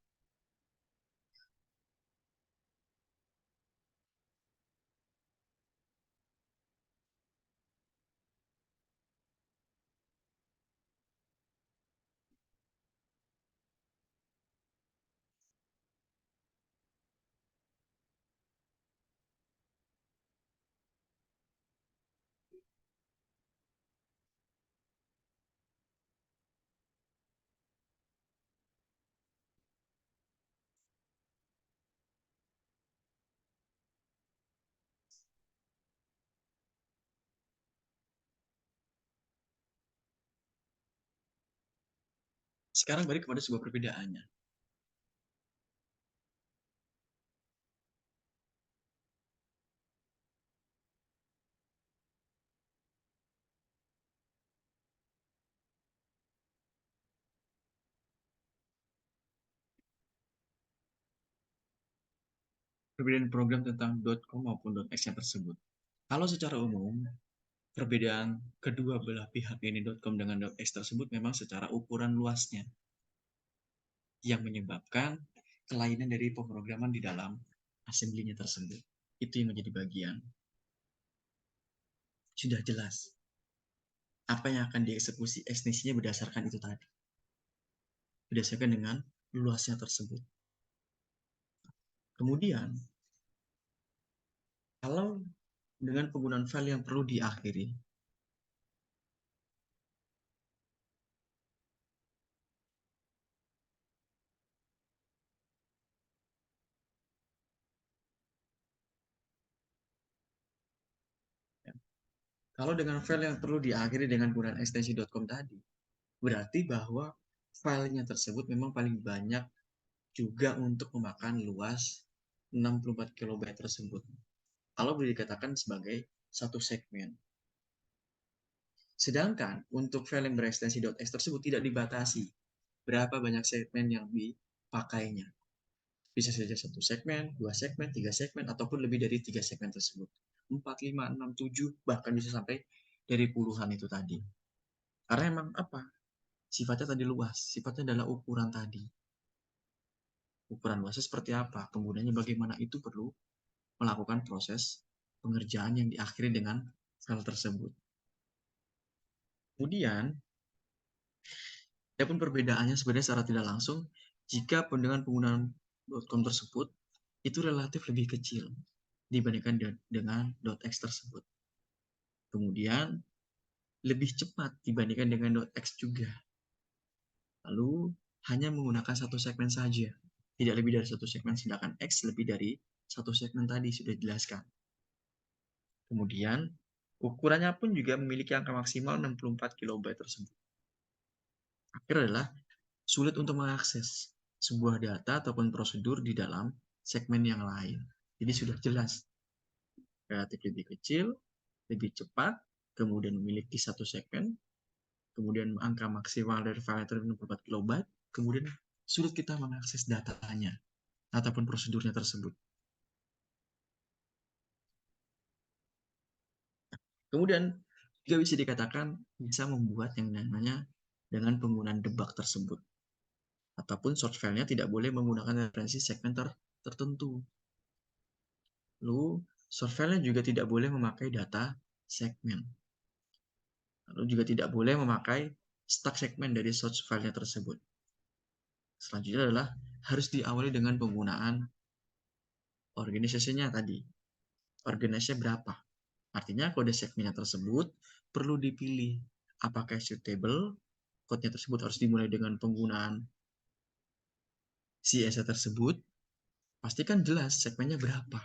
Sekarang balik kepada sebuah perbedaannya. Perbedaan program tentang .com maupun .exe tersebut. Kalau secara umum, perbedaan kedua belah pihak ini .com dengan .exe tersebut memang secara ukuran luasnya yang menyebabkan kelainan dari pemrograman di dalam assembly-nya tersebut. Itu yang menjadi bagian. Sudah jelas apa yang akan dieksekusi ekstensinya berdasarkan itu tadi. Berdasarkan dengan luasnya tersebut. Kemudian, kalau dengan penggunaan file yang perlu diakhiri, kalau dengan file yang perlu diakhiri dengan penggunaan ekstensi .com tadi, berarti bahwa filenya tersebut memang paling banyak juga untuk memakan luas 64 KB tersebut. Kalau boleh dikatakan sebagai satu segmen. Sedangkan untuk file yang berekstensi .x tersebut tidak dibatasi berapa banyak segmen yang dipakainya. Bisa saja satu segmen, 2 segmen, 3 segmen, ataupun lebih dari 3 segmen tersebut. 4, 5, 6, 7, bahkan bisa sampai dari puluhan itu tadi. Karena emang apa? Sifatnya tadi luas, sifatnya adalah ukuran tadi. Ukuran luasnya seperti apa? Penggunanya bagaimana? Itu perlu melakukan proses pengerjaan yang diakhiri dengan file tersebut. Kemudian, ada pun perbedaannya sebenarnya secara tidak langsung, jika dengan penggunaan .com tersebut, itu relatif lebih kecil dibandingkan dengan .x tersebut. Kemudian, lebih cepat dibandingkan dengan .x juga. Lalu, hanya menggunakan satu segmen saja. Tidak lebih dari satu segmen, sedangkan X lebih dari satu segmen tadi sudah dijelaskan. Kemudian, ukurannya pun juga memiliki angka maksimal 64 KB tersebut. Akhir adalah sulit untuk mengakses sebuah data ataupun prosedur di dalam segmen yang lain. Jadi sudah jelas, relatif lebih kecil, lebih cepat, kemudian memiliki satu segmen, kemudian angka maksimal dari file itu 64 KB, kemudian sulit kita mengakses datanya ataupun prosedurnya tersebut. Kemudian juga bisa dikatakan bisa membuat yang namanya dengan penggunaan debug tersebut. Ataupun source file-nya tidak boleh menggunakan referensi segmen tertentu. Lalu source file-nya juga tidak boleh memakai data segmen. Lalu juga tidak boleh memakai stack segmen dari source file-nya tersebut. Selanjutnya adalah harus diawali dengan penggunaan organisasinya tadi. Organisasinya berapa? Artinya kode segmennya tersebut perlu dipilih apakah suitable, kodenya tersebut harus dimulai dengan penggunaan CSS tersebut, pastikan jelas segmennya berapa.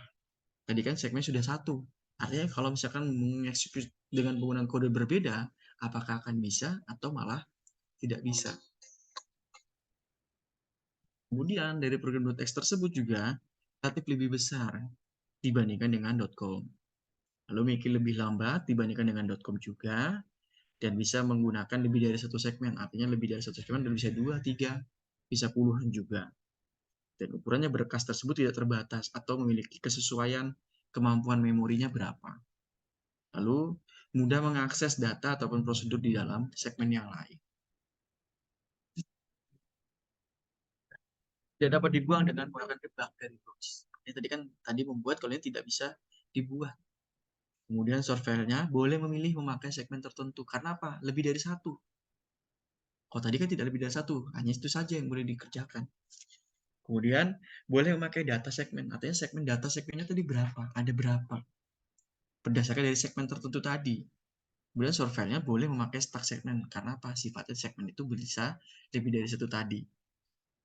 Tadi kan segmen sudah satu. Artinya kalau misalkan mengeksekut dengan penggunaan kode berbeda, apakah akan bisa atau malah tidak bisa. Kemudian dari program .x tersebut juga relatif lebih besar dibandingkan dengan .com. Lalu mikir lebih lambat dibandingkan dengan .com juga, dan bisa menggunakan lebih dari satu segmen. Artinya lebih dari satu segmen dan bisa 2, 3, bisa puluhan juga. Dan ukurannya berkas tersebut tidak terbatas atau memiliki kesesuaian kemampuan memorinya berapa. Lalu mudah mengakses data ataupun prosedur di dalam segmen yang lain. Tidak dapat dibuang dengan menggunakan debug dari box. Ini tadi membuat kalau ini tidak bisa dibuat. Kemudian source file-nya boleh memilih memakai segmen tertentu. Karena apa? Lebih dari satu. Kalau tadi kan tidak lebih dari satu, hanya itu saja yang boleh dikerjakan. Kemudian boleh memakai data segmen. Artinya segmen data segmennya tadi berapa? Ada berapa? Berdasarkan dari segmen tertentu tadi. Kemudian source file-nya boleh memakai stack segmen. Karena apa? Sifatnya segmen itu bisa lebih dari satu tadi.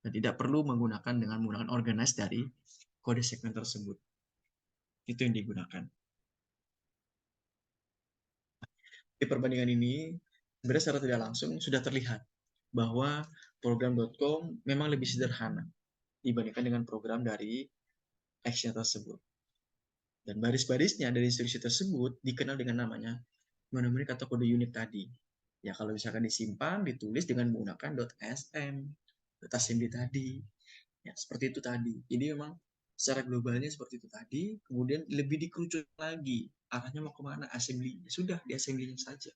Dan tidak perlu menggunakan organize dari kode segmen tersebut. Itu yang digunakan. Di perbandingan ini, sebenarnya secara tidak langsung sudah terlihat bahwa program.com memang lebih sederhana dibandingkan dengan program dari X-nya tersebut. Dan baris-barisnya dari instruksi tersebut dikenal dengan namanya memori kata kode unit tadi. Ya kalau misalkan disimpan, ditulis dengan menggunakan .sm, .assembly tadi. Ya seperti itu tadi. Jadi memang secara globalnya seperti itu tadi, kemudian lebih dikerucut lagi. Arahnya mau kemana? Assembly. Ya sudah, di assembly-nya saja.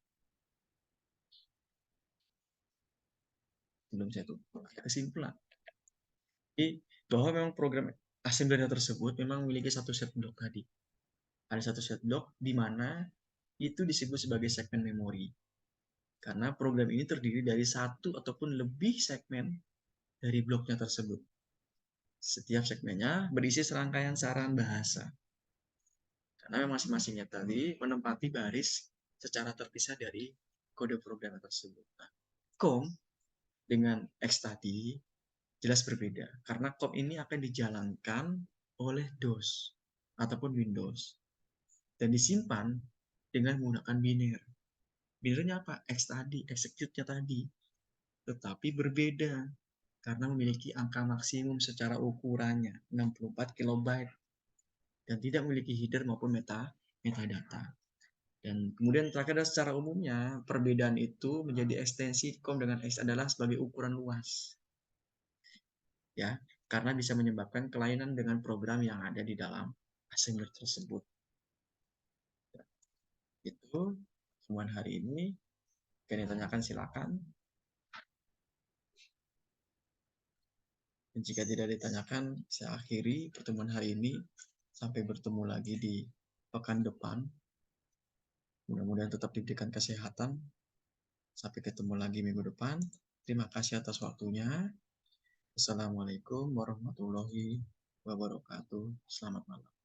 Belum saya tuh kesimpulan. Jadi bahwa memang program assembly tersebut memang memiliki satu set block tadi. Ada satu set block di mana itu disebut sebagai segmen memori. Karena program ini terdiri dari satu ataupun lebih segmen dari bloknya tersebut. Setiap segmennya berisi serangkaian saran bahasa. Karena masing-masingnya tadi menempati baris secara terpisah dari kode program tersebut. Nah, COM dengan X tadi jelas berbeda. Karena COM ini akan dijalankan oleh DOS ataupun Windows. Dan disimpan dengan menggunakan biner. Binernya apa? X tadi, execute-nya tadi. Tetapi berbeda karena memiliki angka maksimum secara ukurannya 64 kilobyte dan tidak memiliki header maupun metadata. Dan kemudian terakhir secara umumnya perbedaan itu menjadi ekstensi COM dengan X adalah sebagai ukuran luas. Ya, karena bisa menyebabkan kelainan dengan program yang ada di dalam assembler tersebut. Itu temuan hari ini. Jika ditanyakan silakan. Dan jika tidak ditanyakan, saya akhiri pertemuan hari ini. Sampai bertemu lagi di pekan depan. Mudah-mudahan tetap diberikan kesehatan. Sampai ketemu lagi minggu depan. Terima kasih atas waktunya. Assalamualaikum warahmatullahi wabarakatuh. Selamat malam.